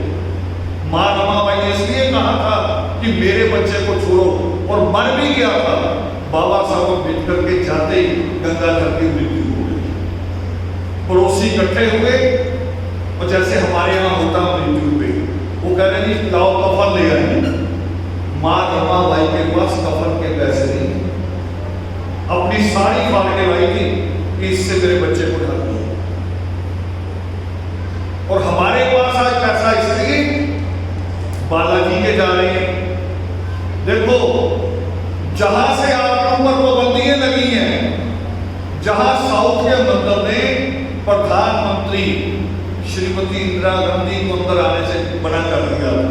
मां रमाबाई ने इसलिए कहा था कि मेरे बच्चे को छोड़ो, और मर भी गया था। बाबा साहब अम्बेडकर के जाते ही गंगाधर की मृत्यु हो गई। पड़ोसी इकट्ठे हुए और जैसे हमारे यहाँ होता मृत्यु पे, वो कह रहे जी लाओ कफन ले आएंगे। मां रमाबाई के पास कफन के पैसे नहीं, अपनी साड़ी फाड़ के लाई थी कि इससे मेरे बच्चे को ढक दो। और हमारे पास आज पैसा इसलिए बालाजी के जा रहे हैं। देखो जहां से आपके ऊपर पाबंदियां लगी हैं, जहां साउथ के मंदिर ने प्रधानमंत्री श्रीमती इंदिरा गांधी को अंदर आने से मना कर दिया था,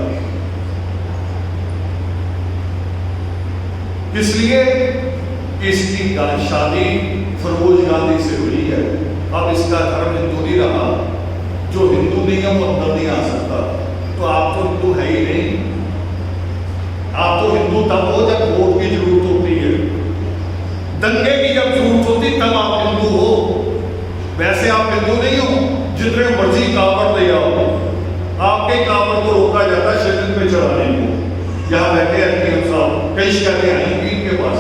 इसलिए इसकी शादी फिरोज गांधी से हुई है। अब इसका धर्म हिंदू नहीं रहा, जो हिंदू नहीं है वो अंदर नहीं आ सकता। तो आप तो हिंदू है ही नहीं। आप तो हिंदू तब हो जब वोट की जरूरत होती है, दंगे की जब जरूरत होती तब आप हिंदू हो। वैसे आप हिंदू नहीं हो, जितने मर्जी कावड़ ले आओ, आपके कावड़ को रोका जाता है शरीर पे चढ़ाने को। यहाँ बैठे हैं साहब, कई शिकायतें आई इनके पास,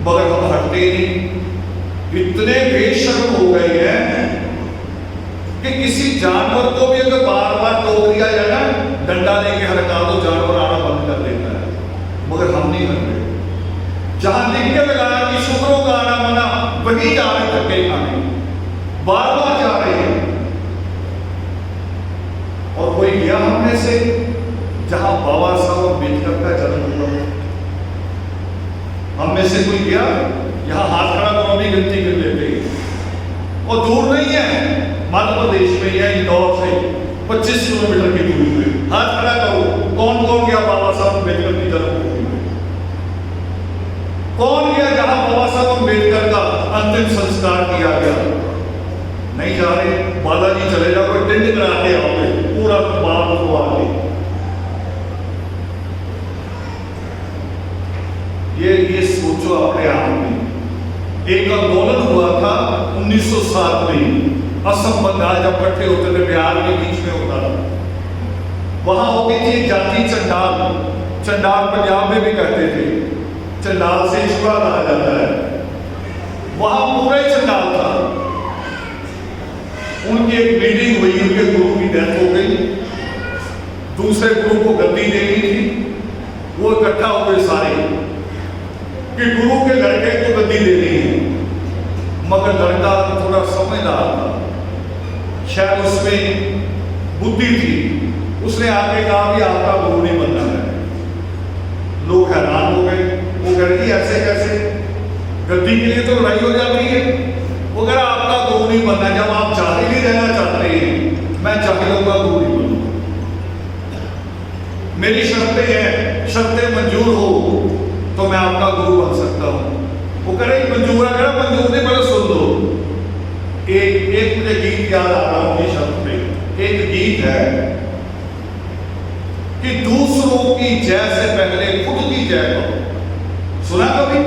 मगर हम हटते नहीं। इतने बेशर्म हो गए हैं कि किसी जानवर को भी अगर बार बार टोक दिया जाए ना, डंडा लेके हड़का दो, जानवर आना बंद कर देता है, मगर हम नहीं हट रहे। जहां लिख के लगाया कि शुक्रों का आना मना, वही जा रहे धक्के खाने, बार बार जा रहे हैं। कोई गया हम में से जहां बाबा साहब अम्बेडकर का जन्म हुआ? हम में से कोई गया? यहां हाथ खड़ा करो, भी गिनती कर लेते हैं। और दूर नहीं है, मध्य प्रदेश में या इंदौर से 25 किलोमीटर की दूरी पे। हाथ खड़ा करो, कौन कौन गया बाबा साहब अम्बेडकर की जन्मभूमि में? कौन गया जहां बाबा साहब अम्बेडकर का अंतिम संस्कार किया गया? नहीं जा रहे? बालाजी चले जाओ, कोई टेंट करा के आओगे, पूरा बाल को आगे। ये सोचो अपने आप में। एक आंदोलन हुआ था 1907 में, असम बंगाल जब इकट्ठे होते थे, बिहार के बीच में होता था। वहां होती थी जाति चंडाल। चंडाल पंजाब में भी कहते थे, चंडाल से छुआ कहा जाता है। वहां पूरे चंडाल था। उनकी एक मीटिंग हुई, उनके गुरु की डेथ हो गई, दूसरे गुरु को गद्दी देनी थी। वो इकट्ठा हो गए सारे कि गुरु के लड़के को गद्दी देनी है। मगर लड़का थोड़ा समझदार था, शायद उसमें बुद्धि थी। उसने आके कहा कि आपका गुरु नहीं बनना है। लोग हैरान हो गए। वो कह रही ऐसे कैसे? गद्दी के लिए तो लड़ाई हो जाती है। वो कह रहा आपका गुरु नहीं बनना, जब आप जाहिल ही रहना चाहते हैं, मैं जाहिलों का गुरु नहीं बनूंगा। मेरी शर्तें हैं, शर्तें मंजूर हो तो मैं आपका गुरु बन सकता हूं। वो कह रही मंजूर है? कह रहा मंजूर नहीं, पहले सुन लो। एक मुझे गीत याद आ रहा हूं, शब्द पे एक गीत है कि दूसरों की जय से पहले खुद की जय करो। सुना कभी?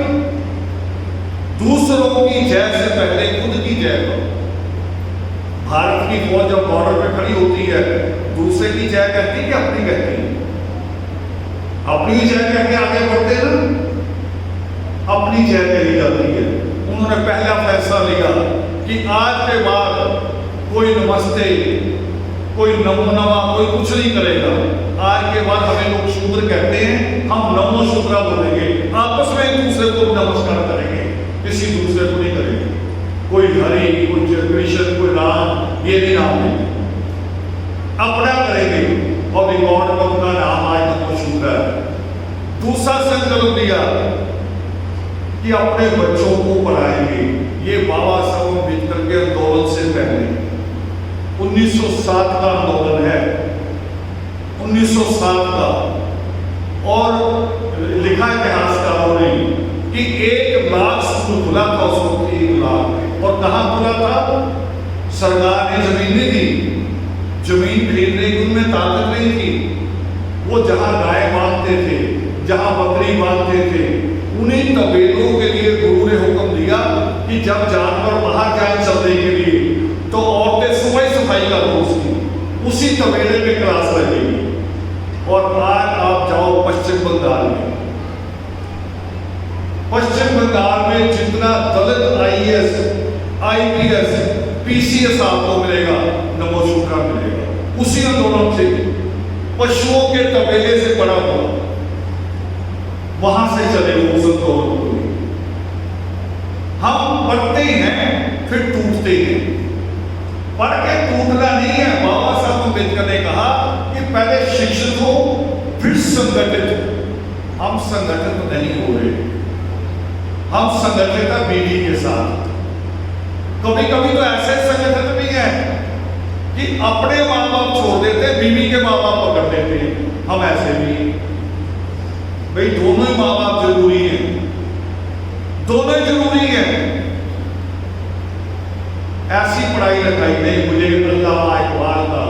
दूसरों की जय से पहले खुद की जय करो। भारत की फौज जब बॉर्डर पे खड़ी होती है, दूसरे की जय कहती है कि अपनी कहती है? अपनी जय कह के आगे बढ़ते हैं ना, अपनी जय कही जाती है। उन्होंने पहला फैसला लिया कि आज के बाद कोई नमस्ते, कोई नमो नमः, कोई कुछ नहीं करेगा। आज के बाद हमें लोग शूद्र कहते हैं, हम नमो शूद्रा बोलेंगे। आपस में एक दूसरे को नमस्कार करेंगे, किसी दूसरे को नहीं करेंगे। कोई हरि, कोई कृष्ण, कोई राम, ये नहीं नाम लेंगे, अपना करेंगे। और रिकॉर्ड में उनका नाम आज तक मशहूर है। दूसरा संकल्प लिया कि अपने बच्चों को पढ़ाएंगे। ये बाबा साहब अम्बेडकर के आंदोलन से पहले 1907 का आंदोलन है, 1907 का। और लिखा इतिहासकारों ने कि 1 लाख स्कूल खुला था उस वक्त, 1 लाख। और कहाँ खुला था? सरकार ने जमीन नहीं दी, जमीन खरीदने की उनमें ताकत नहीं थी। वो जहां गाय बांधते थे, जहां बकरी बांधते थे, उन्हीं तबेलों के लिए गुरु ने हुक्म दिया कि जब जानवर बाहर जाए चलने के लिए तो औरतें सुबह सफाई का उसकी उसी तबेले में क्लास लगेगी। और आज आप जाओ पश्चिम बंगाल में, पश्चिम बंगाल में जितना दलित IAS, IPS, PCS आपको मिलेगा, नमोशूद्रा मिलेगा। उसी आंदोलन से, पशुओं के तबेले से पड़ा हुआ, वहां से चले उस आंदोलन को। हम पढ़ते हैं फिर टूटते हैं। पढ़ के टूटना नहीं है। बाबा साहब अम्बेडकर ने कहा कि पहले शिक्षित हो फिर संगठित। हम संगठित नहीं हो रहे, हम संगठित है बीवी के साथ। कभी कभी तो ऐसे संगठन भी है कि अपने माँ बाप छोड़ देते, बीवी के माँ बाप पकड़ देते हैं। हम ऐसे भी, भाई दोनों ही माँ बाप जरूरी है, दोनों ही जरूरी है। ऐसी पढ़ाई लिखाई नहीं। मुझे अल्लामा इकबाल का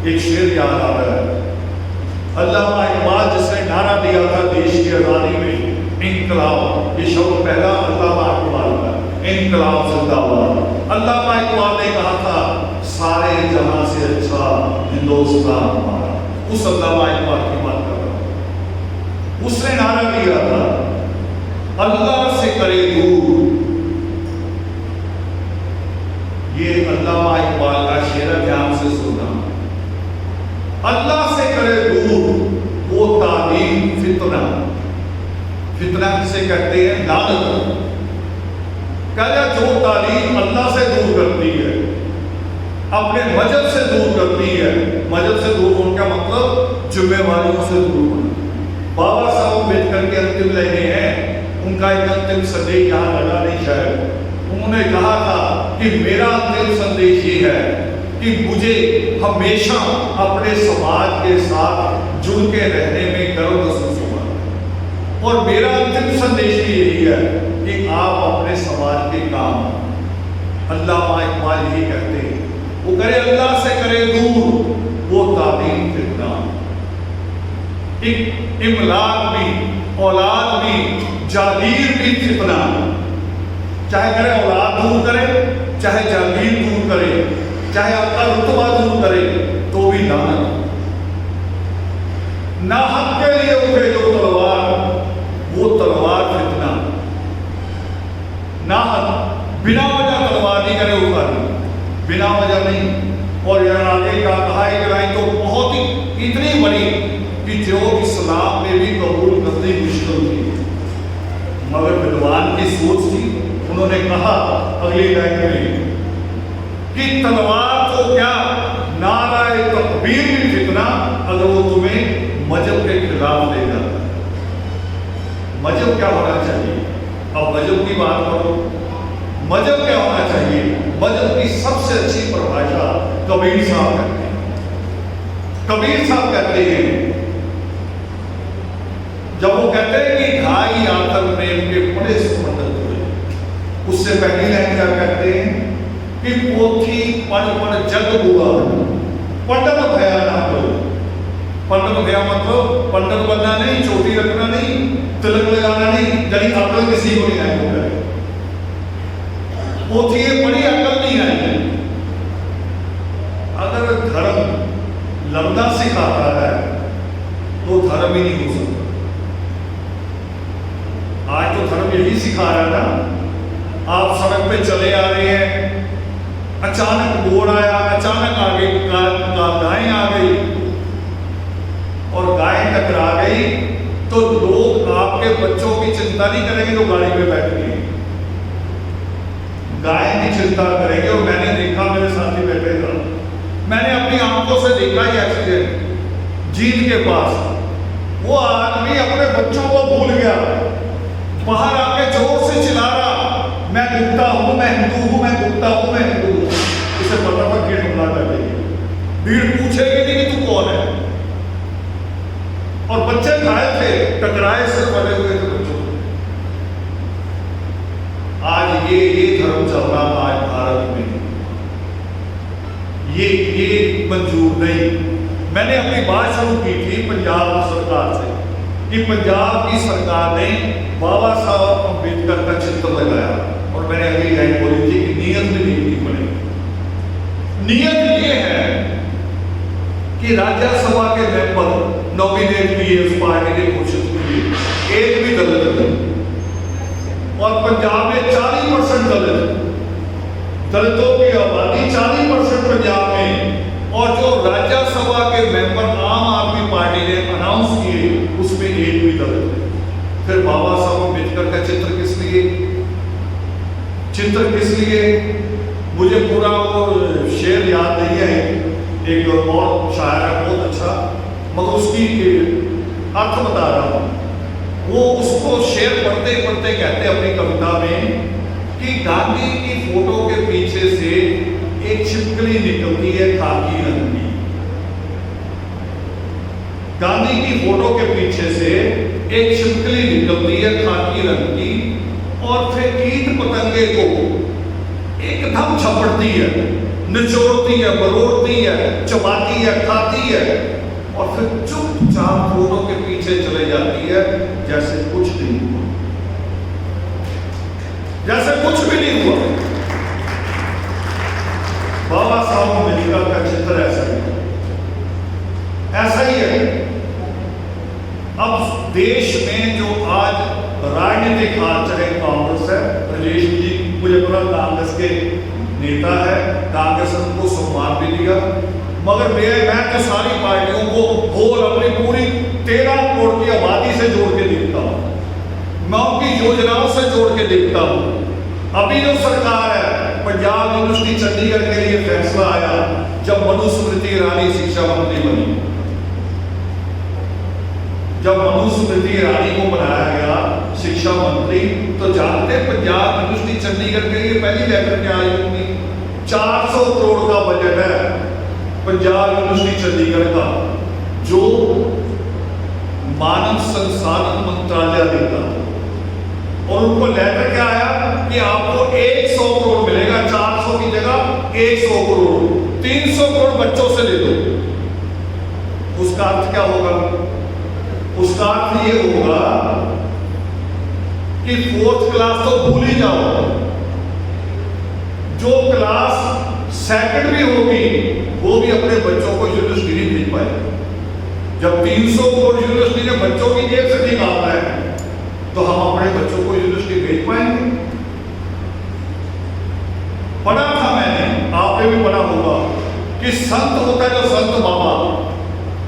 एक शेर याद आ रहा है। अल्लामा इकबाल जिसने नारा दिया था देश की आजादी में, इंकलाब, ये शब्द पहला अल्लामा इकबाल का, इंकलाब जिंदाबाद। अल्लामा इकबाल ने कहा था सारे जहां से अच्छा हिंदुस्तान हमारा। उस अल्लामा इकबाल की बात कर रहा हूं। उसने नारा दिया था अल्लाह से करे दूर। ये अल्लामा इकबाल का शेर ध्यान से सुनना। अल्लाह से करे दूर वो तालीम फितना। फितना किसे कहते हैं? लानत। कहते जो तालीम अल्लाह से दूर करती है अपने मजहब से दूर करती है। मजहब से दूर होने का मतलब जिम्मेवारियों से दूर होना। बाबा साहब अम्बेडकर के अंतिम लाइनें हैं, उनका एक अंतिम संदेश यहाँ लगा नहीं शायद। उन्होंने कहा था कि मेरा अंतिम संदेश ये है कि मुझे हमेशा अपने समाज के साथ जुड़ के रहने में गर्व महसूस होगा। और मेरा अंतिम संदेश भी यही है कि आप अपने समाज के काम, अल्लामा इकबाल यही कहते हैं, वो करे अल्लाह से करे दूर वो तालीम फितना। एक इमलाक भी, औलाद भी, जागीर भी फितना। चाहे करे औलाद दूर करे, चाहे जागीर दूर करे, चाहे आपका रुतबा दूर करे, तो भी लानत। ना हक के लिए उठे जो तलवार, वो तलवार फितना। ना हक बिना वजह तलवार नहीं करे उठानी, बिना वजह नहीं। और यह आगे का कहा है तो बहुत ही इतनी बड़ी कि जो इस्लाम में भी कबूल करनी मुश्किल थी, मगर विद्वान की सोच थी। उन्होंने कहा अगली लाइन में कि तलवार तो क्या, नाराए तकबीर भी फितना अगर वो तुम्हें मजहब के खिलाफ ले जाता है। मजहब क्या होना चाहिए? अब मजहब की बात करो, मजहब क्या होना चाहिए? मजहब की सबसे अच्छी परिभाषा कबीर साहब कहते हैं। कबीर साहब कहते हैं, जब वो कहते हैं कि ढाई आकर प्रेम के बड़े सुमंदर हुए, उससे पहली लाइन क्या कहते हैं कि पोथी पढ़ पढ़ जग हुआ, पंडित भया ना हो। पंडित भया मतलब पंडित बनना नहीं, चोटी रखना नहीं, तिलक लगाना नहीं, जनी अकल किसी को नहीं आई होगा। पोथी पढ़ी अकल नहीं आई। अगर धर्म लंबा सिखाता है तो धर्म ही नहीं हो सकता। आज तो धर्म यही सिखा रहा था। आप सड़क पे चले आ रहे हैं, अचानक बोर्ड आया, अचानक आगे गाय आ गई और गाय टकरा गई, तो लोग आपके बच्चों की चिंता नहीं करेंगे जो गाड़ी में बैठ गए, गाय की चिंता करेंगे। और मैंने देखा, मेरे साथी बैठे था, मैंने अपनी आंखों से देखा ये एक्सीडेंट जींद के पास। वो आदमी अपने बच्चों को भूल गया, बाहर आके जोर से चिल्ला रहा, मैं गुप्ता हूं, मैं हिंदू हूं, मैं गुप्ता हूं, मैं हिंदू हूं। इसे पता था भीड़ हमला कर देगी, भीड़ पूछेगी नहीं कि तू कौन है। और बच्चे घायल थे, टकराए से पड़े हुए थे बच्चों। आज ये धर्म चल रहा था आज भारत में, ये मंजूर नहीं। मैंने अपनी बात शुरू की थी पंजाब सरकार से कि पंजाब की सरकार ने बाबा साहब अम्बेडकर का चित्र लगाया, और मैंने अगली लाइन बोली थी कि नियत भी नहीं पड़ेगी। नियत ये है कि राज्यसभा के मेंबर नॉमिनेट किए उस पार्टी ने घोषित किए, एक भी दलित नहीं। और पंजाब में 40% दलितों की आबादी 40% पंजाब में, और जो राज्यसभा के मेंबर आम आदमी पार्टी ने अनाउंस किए उसमें एक भी दलित नहीं। फिर बाबा साहब अम्बेडकर का चित्र किस लिए? चित्र किस लिए? मुझे पूरा वो शेर याद नहीं है, एक और शायर है बहुत अच्छा, मगर उसकी अर्थ बता रहा हूँ। वो उसको शेर पढ़ते पढ़ते कहते अपनी कविता में कि गांधी की फोटो के पीछे से एक छिपकली निकलती है खाकी रंग की। गांधी की फोटो के पीछे से एक छिपकली निकलती है खाकी रंग की, और फिर कीट पतंगे को एकदम झपटती है, निचोड़ती है, बरोड़ती है, चबाती है, खाती है, और फिर चुपचाप फोटो के पीछे चले जाती है जैसे कुछ नहीं हुआ, जैसे कुछ भी नहीं हुआ। बाबा साहब अम्बेडकर का चित्र ऐसा ही है। अब देश में जो आज राजनीतिक हाल चले, कांग्रेस है, प्रदेश जी मुझे पता कांग्रेस के नेता है, कांग्रेस ने उनको सम्मान भी दिया, मगर मैं तो सारी पार्टियों को होल अपनी पूरी 13 करोड़ की आबादी से जोड़ के देखता हूँ, मैं उनकी योजनाओं से जोड़ के देखता हूँ। अभी जो सरकार है पंजाब यूनिवर्सिटी चंडीगढ़ के लिए फैसला आया जब मनुस्मृति ईरानी शिक्षा मंत्री बनी। जब मनुस्मृति ईरानी को बनाया गया शिक्षा मंत्री, तो जानते पंजाब यूनिवर्सिटी चंडीगढ़ के लिए पहली लेटर क्या आई होगी? 400 करोड़ का बजट है पंजाब यूनिवर्सिटी चंडीगढ़ का, जो मानव संसाधन मंत्रालय देता, और उनको लेटर क्या आया कि आपको 100 करोड़ मिलेगा, 400 की जगह 100 करोड़, 300 करोड़ बच्चों से ले दो। उसका अर्थ क्या होगा? उसका अर्थ ये होगा कि 4th क्लास तो भूल ही जाओ, जो क्लास सेकंड भी होगी वो भी अपने बच्चों को यूनिवर्सिटी नहीं भेज पाएगा। जब 300 करोड़ यूनिवर्सिटी ने बच्चों की जेब से निकालना है, तो हम अपने बच्चों को यूनिवर्सिटी भेज पाएंगे? पढ़ा था मैंने, आपने भी पढ़ा होगा कि संत होता है जो संत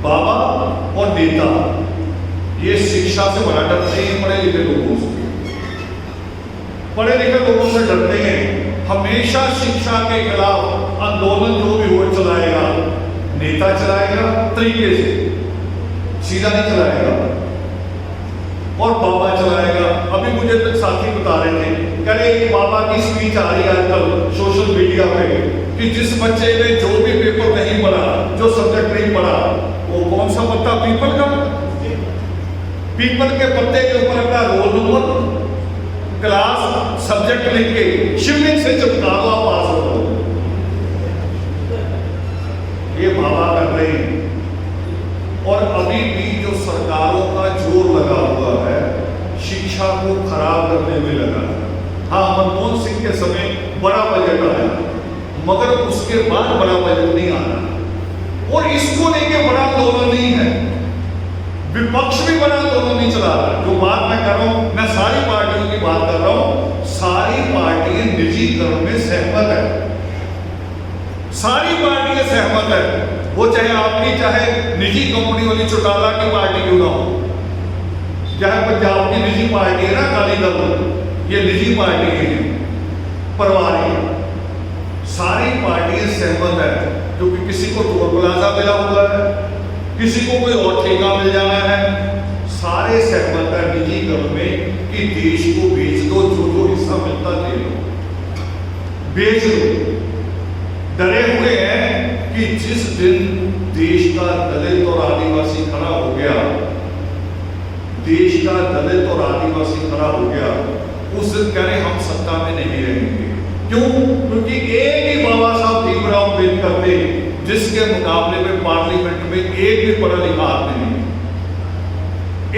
बाबा और नेता, ये शिक्षा से बड़ा डरते हैं पढ़े लिखे लोगों से। पढ़े लिखे लोगों से डरते हैं, हमेशा शिक्षा के खिलाफ आंदोलन जो भी हो चलाएगा नेता चलाएगा, तरीके से सीधा नहीं चलाएगा, और बाबा चलाएगा। अभी मुझे तक साथी बता रहे थे, कह रहे एक बाबा की स्पीच आ रही है आजकल सोशल मीडिया पे कि जिस बच्चे ने जो भी पेपर नहीं पढ़ा, जो सब्जेक्ट नहीं पढ़ा, वो कौन सा पत्ता? पीपल का। पीपल के पत्ते के ऊपर अपना रोल नंबर, क्लास, सब्जेक्ट लिख के शिवलिंग से चिपका दो, आप पास हो जाओ। ये बाबा कर रहे हैं। और अभी भी जो सरकारों का जोर लगा हुआ है शिक्षा को खराब करने में लगा है। हाँ, मनमोहन सिंह के समय बड़ा बजट आया, मगर उसके बाद बड़ा बजट नहीं आ रहा, और इसको लेके बड़ा आंदोलन नहीं है। विपक्ष भी बड़ा आंदोलन नहीं चला रहा। जो बात मैं कर रहा हूं, मैं सारी पार्टियों की बात कर रहा हूं, सारी पार्टियां निजीकरण में सहमत है, सारी पार्टियां सहमत है। वो चाहे आपकी चाहे निजी कंपनी वाली चौटाला की पार्टी क्यों ना हो, चाहे पंजाब की निजी पार्टी है ना अकाली दल, ये निजी पार्टी है, परिवारिक, सारी पार्टियां सहमत है। क्योंकि किसी को टोल प्लाजा मिला हुआ है, किसी को कोई और ठेका मिल जाना है, सारे सहमत है निजीकरण में कि देश को बेच दो, जो जो हिस्सा मिलता दे दो, बेच दो। डरे हुए हैं कि जिस दिन देश का दलित और आदिवासी खड़ा हो गया, देश का दलित और आदिवासी खड़ा हो गया, उस दिन कह रहे हम सत्ता में नहीं रहेंगे। क्यों? क्योंकि एक ही बाबा साहब भीमराव अम्बेडकर थे जिसके मुकाबले में पार्लियामेंट में एक भी पढ़ा लिखा आदमी नहीं,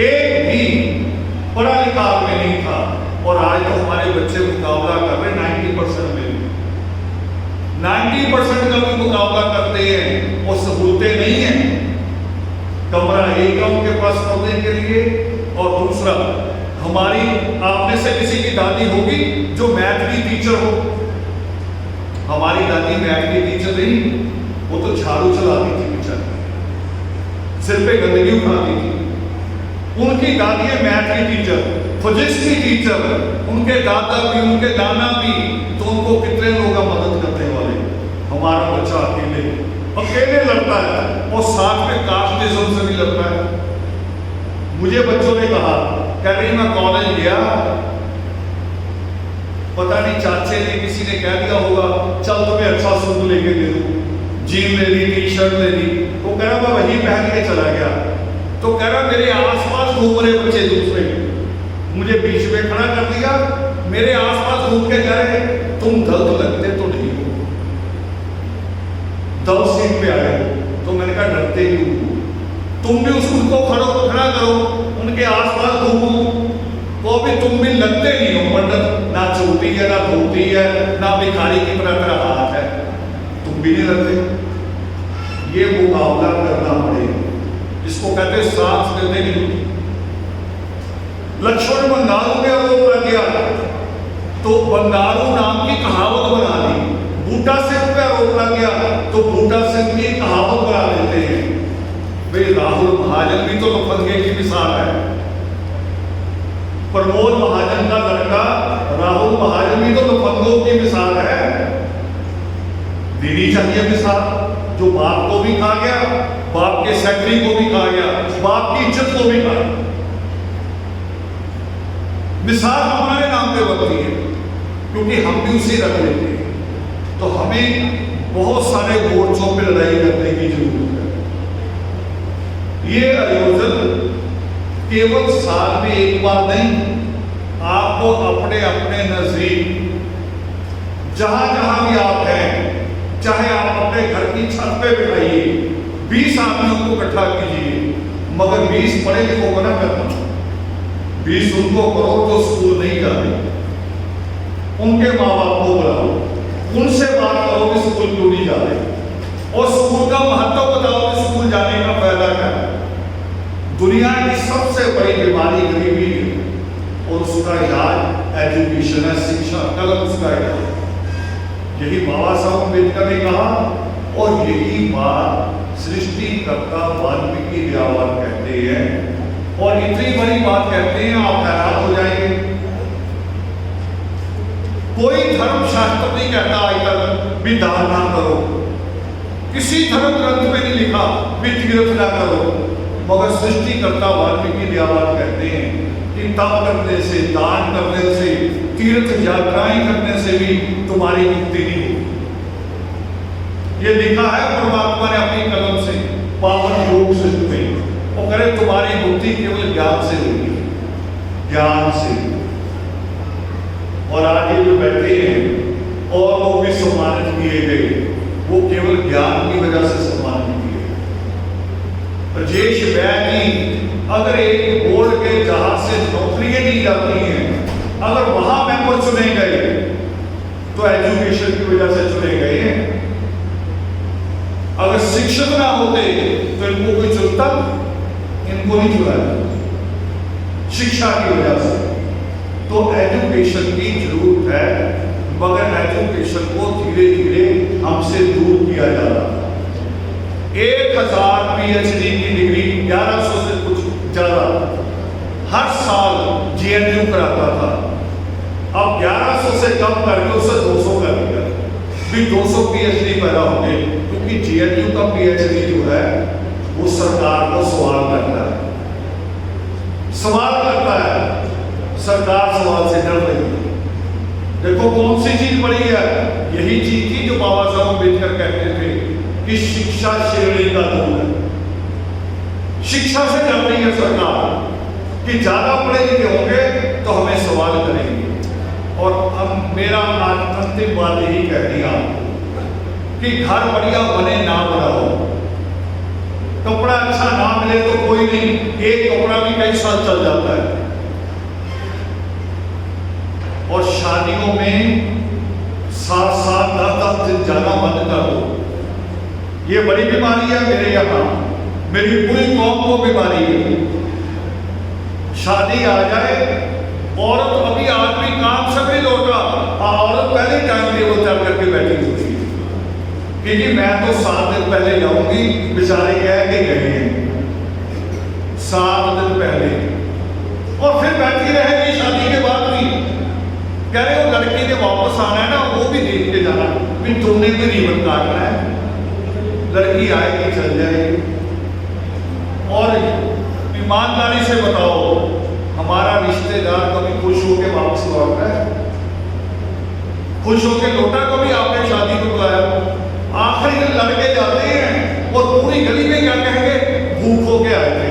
एक भी पढ़ा लिखा आदमी नहीं था। और आज तो हमारे बच्चे मुकाबला कर रहे 90% में, 90% का भी मुकाबला करते हैं, और सहूलतें नहीं है। कमरा एक है उनके पास पढ़ने के लिए, और दूसरा हमारी, आप में से किसी की दादी होगी जो मैथ की टीचर हो, हमारी दादी मैथ की टीचर नहीं, वो तो झाड़ू चलाती थी बेचारी, सिर पे गंदगी उठाती थी। उनकी दादी है मैथ की टीचर, फिजिक्स की टीचर, उनके दादा भी, उनके नाना भी, तो उनको कितने लोग मदद करने वाले। हमारा बच्चा अकेले लड़ता है, और साथ में कास्टिज्म से भी लड़ता है। मुझे बच्चों ने कहा, कह रही मैं कॉलेज गया, पता नहीं चाचे ने किसी ने कह दिया होगा चल तुम्हें अच्छा सूट लेके दे दूं, जीन ले ली, टी शर्ट ले ली, तो कह रहा मैं वही पहन के चला गया। तो कह रहा मेरे आसपास घूम रहे बच्चे दूसरे, मुझे बीच में खड़ा कर दिया, मेरे आसपास घूम के कह रहे तुम दलित लगते तो नहीं हो, दल सीट पे आए हो। तो मैंने कहा डरते क्यों? तुम भी उसको खड़ा करो, उनके आसपास घूमो, वो भी तुम भी लगते नहीं हो पंडित, ना चोटी है, ना धोती है, ना भिखारी की तरह हाथ है, तुम भी नहीं लगते। ये मुकाबला करना पड़ेगा, जिसको कहते हैं सांस लेने की ड्यूटी। लक्ष्मण बंगारू में आरोप लग गया, तो बंगारू नाम की कहावत बना दी। बूटा सिंह पे आरोप लग गया, तो बूटा सिंह की कहावत बना लेते हैं। भाई राहुल महाजन भी तो लफंगे की मिसाल है, प्रमोद महाजन का लड़का राहुल महाजन भी तो लफंगों की मिसाल है। चाहिए मिसाल, जो बाप को भी खा गया, बाप के सेक्रेटरी को भी खा गया, बाप की इज्जत को भी खा गया। मिसाल हमारे नाम पे बनती है क्योंकि हम भी उसे रख लेते हैं। तो हमें बहुत सारे मोर्चों पे लड़ाई करने की जरूरत है। ये आयोजन केवल साल में एक बार नहीं, आपको अपने अपने नजदीक जहां जहां भी आप हैं, चाहे आप अपने घर की छत पे बिठाइए, 20 आदमियों को इकट्ठा कीजिए, मगर 20 पढ़े लिखों को ना करना। 20 उनको करो जो स्कूल नहीं जाते, उनके माँ बाप को बुलाओ, उनसे बात करो कि स्कूल क्यों नहीं जाते, और स्कूल का महत्व बताओ कि स्कूल जाने का फायदा क्या है। दुनिया की सबसे बड़ी बीमारी गरीबी है और उसका इलाज एजुकेशन है, शिक्षा, कलम उसका इलाज। यही बाबा साहब अम्बेडकर ने कहा और यही बात सृष्टिकर्ता वाल्मीकि व्यावर कहते हैं। और इतनी बड़ी बात कहते हैं, आप हैरान हो जाएंगे। कोई धर्म शास्त्र नहीं कहता आज तक भी दान ना करो, किसी धर्म ग्रंथ में नहीं लिखा भी तीर्थ ना करो, मगर सृष्टिकर्ता वाल्मीकि व्यावर कहते हैं कि तप करने से, दान करने से, तीर्थ यात्राएं करने से भी तुम्हारी मुक्ति नहीं होगी। ये लिखा है परमात्मा ने अपनी कलम से पावन योग सिद्ध में, वो करे तुम्हारी मुक्ति केवल ज्ञान से होगी, ज्ञान से। और आगे जो बैठे हैं और वो भी सम्मानित किए गए, वो केवल ज्ञान की वजह से सम्मानित किए। राजेश बैगी अगर एक बोर्ड के जहाज से नौकरियां दी जाती हैं, अगर वहां मेंबर चुने गए तो एजुकेशन की वजह से चुने गए हैं। अगर शिक्षक ना होते तो इनको कोई चुनता, इनको नहीं चुना, शिक्षा की वजह से। तो एजुकेशन की जरूरत है, मगर एजुकेशन को धीरे धीरे हमसे दूर किया जा रहा है। 1000 PhD की डिग्री 1100 से कुछ ज्यादा हर साल JNU कराता था, अब 1100 से कम करके उसे 200 कर दिया, भी 200 PhD पैदा होंगे, क्योंकि JNU का PhD जो है वो सरकार को सवाल करता है, सरकार सवाल से डर रही है। देखो कौन सी चीज बड़ी है, यही चीज थी जो बाबा साहब अम्बेडकर कहते थे कि शिक्षा शेरनी का दूध है। शिक्षा से डर रही है सरकार कि ज्यादा पढ़े लिखे होंगे तो हमें सवाल करेंगे। और अब मेरा अंतिम बात यही कह दिया कि घर बढ़िया बने ना बना हो, कपड़ा अच्छा ना मिले तो कोई नहीं, एक कपड़ा भी कई साल चल जाता है। और शादियों में 7-7 10-10 दिन जाना बंद कर दो। ये बड़ी बीमारी है मेरे यहाँ, मेरी पूरी कौम को बीमारी है। शादी आ जाए, औरत अभी आदमी काम से भी लौटा, औरत पहले टाइम टेबल तय करके बैठी होती है कि जी मैं तो 7 दिन पहले जाऊंगी, बेचारे कह के गए हैं 7 दिन पहले, और फिर बैठी रहेगी शादी के बाद भी। कह रहे हो लड़की ने वापस आना है ना, वो भी देख के जाना भी तुमने भी रिबन काटना है, लड़की आएगी चल जाएगी। और ईमानदारी से बताओ, हमारा रिश्तेदार कभी खुश होके वापस लौट रहा है? खुश होके लौटा कभी आपने शादी को बुलाया? आखिरी दिन लड़के जाते हैं और पूरी गली में क्या कहेंगे, भूख होके आए थे,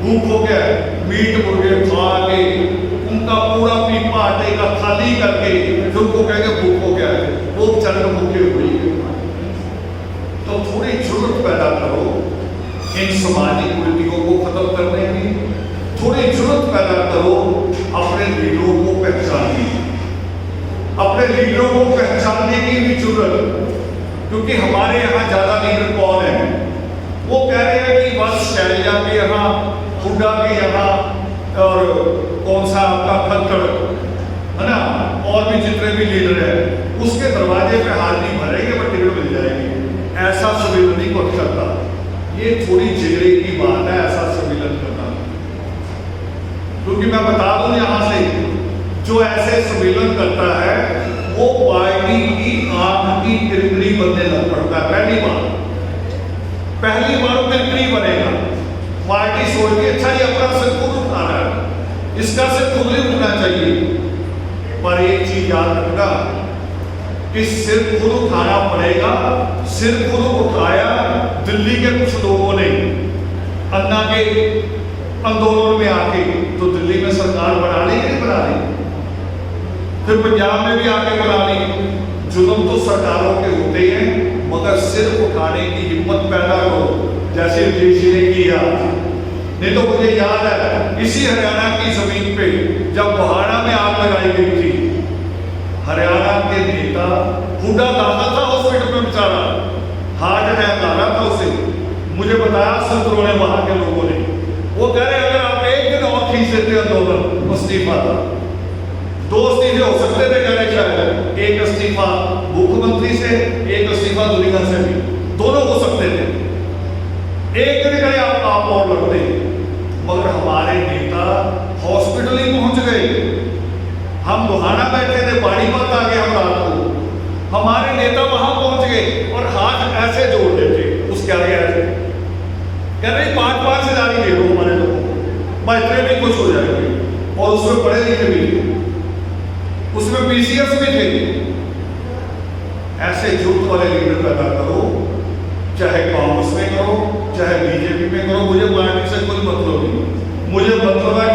भूख होके आए, मीट मुर्गे खा के उनका पूरा पीपा आटे का खाली करके फिर उनको कहेंगे भूख होके आए, वो चरण भूखे हुई है। तो थोड़ी जरूरत पैदा करो इन सामाजिक कुरीतियों को खत्म करने की, थोड़ी जरूरत पैदा करो अपने लीडरों को पहचानने, अपने लीडरों को पहचानने की भी जरूरत। क्योंकि हमारे यहाँ ज्यादा लीडर कौन है, वो कह रहे हैं कि बस शैलजा के यहाँ, हुड्डा के यहाँ, और कौन सा आपका खट्टर है ना, और भी जितने भी लीडर है उसके दरवाजे पे हाजिरी भरेंगे पर टिकट मिल जाएगी। ऐसा सम्मेलन नहीं कर सकता, ये थोड़ी जिगरे की बात है ऐसा सम्मेलन करना। क्योंकि मैं बता दूं यहाँ से, जो ऐसे सम्मेलन करता है वो पार्टी की आंख की किरकिरी बनने लग पड़ता है। पहली बार किरकिरी बनेगा। पार्टी सोचती अच्छा ये अपना सिर खुद उठा रहा है, इसका सिर खुद ही उठना चाहिए। पर एक चीज याद रखना कि सिर खुद उठाना पड़ेगा। सिर खुद उठाया दिल्ली के कुछ लोगों ने अन्ना के आंदोलन में आके, तो दिल्ली में सरकार बना ली कि नहीं बना ली? फिर पंजाब में भी आके बना ली। जुल्म तो सरकारों के होते हैं, मगर सिर उठाने की हिम्मत पैदा करो जैसे देशी ने किया। नहीं तो मुझे याद है इसी हरियाणा की जमीन पे जब बुहाना में आग लगाई गई थी, हरियाणा के नेता हुड्डा दादा था हॉस्पिटल में बेचारा, हार्ट अटैक आ रहा था उसे। मुझे बताया सूत्रों ने, वहां के लोगों ने, वो कह रहे अगर आप एक दिन और खींच देते आंदोलन, इस्तीफा था। 2 इस्तीफे हो सकते थे, कह रहे शायद एक इस्तीफा मुख्यमंत्री से, एक इस्तीफा दुनिया से भी, दोनों हो सकते थे। एक दिन कहे आप और लगते, मगर हमारे नेता हॉस्पिटल ही पहुंच गए। हम बुहाना बैठे थे, पानीपत आ गए हम रात को, हमारे नेता वहां पहुंच गए और हाथ ऐसे जोड़ देते, उसके आगे ऐसे कह रहे 5-5 से जारी दे दो हमारे लोगों को, इतने भी खुश हो जाएंगे। और उसमें पढ़े लिखे भी थे, उसमें पीसीएस भी थे। ऐसे झूठ वाले लीडर पैदा करो, चाहे कांग्रेस में करो, चाहे बीजेपी में करो, मुझे पार्टी से कोई मतलब नहीं। मुझे मतलब है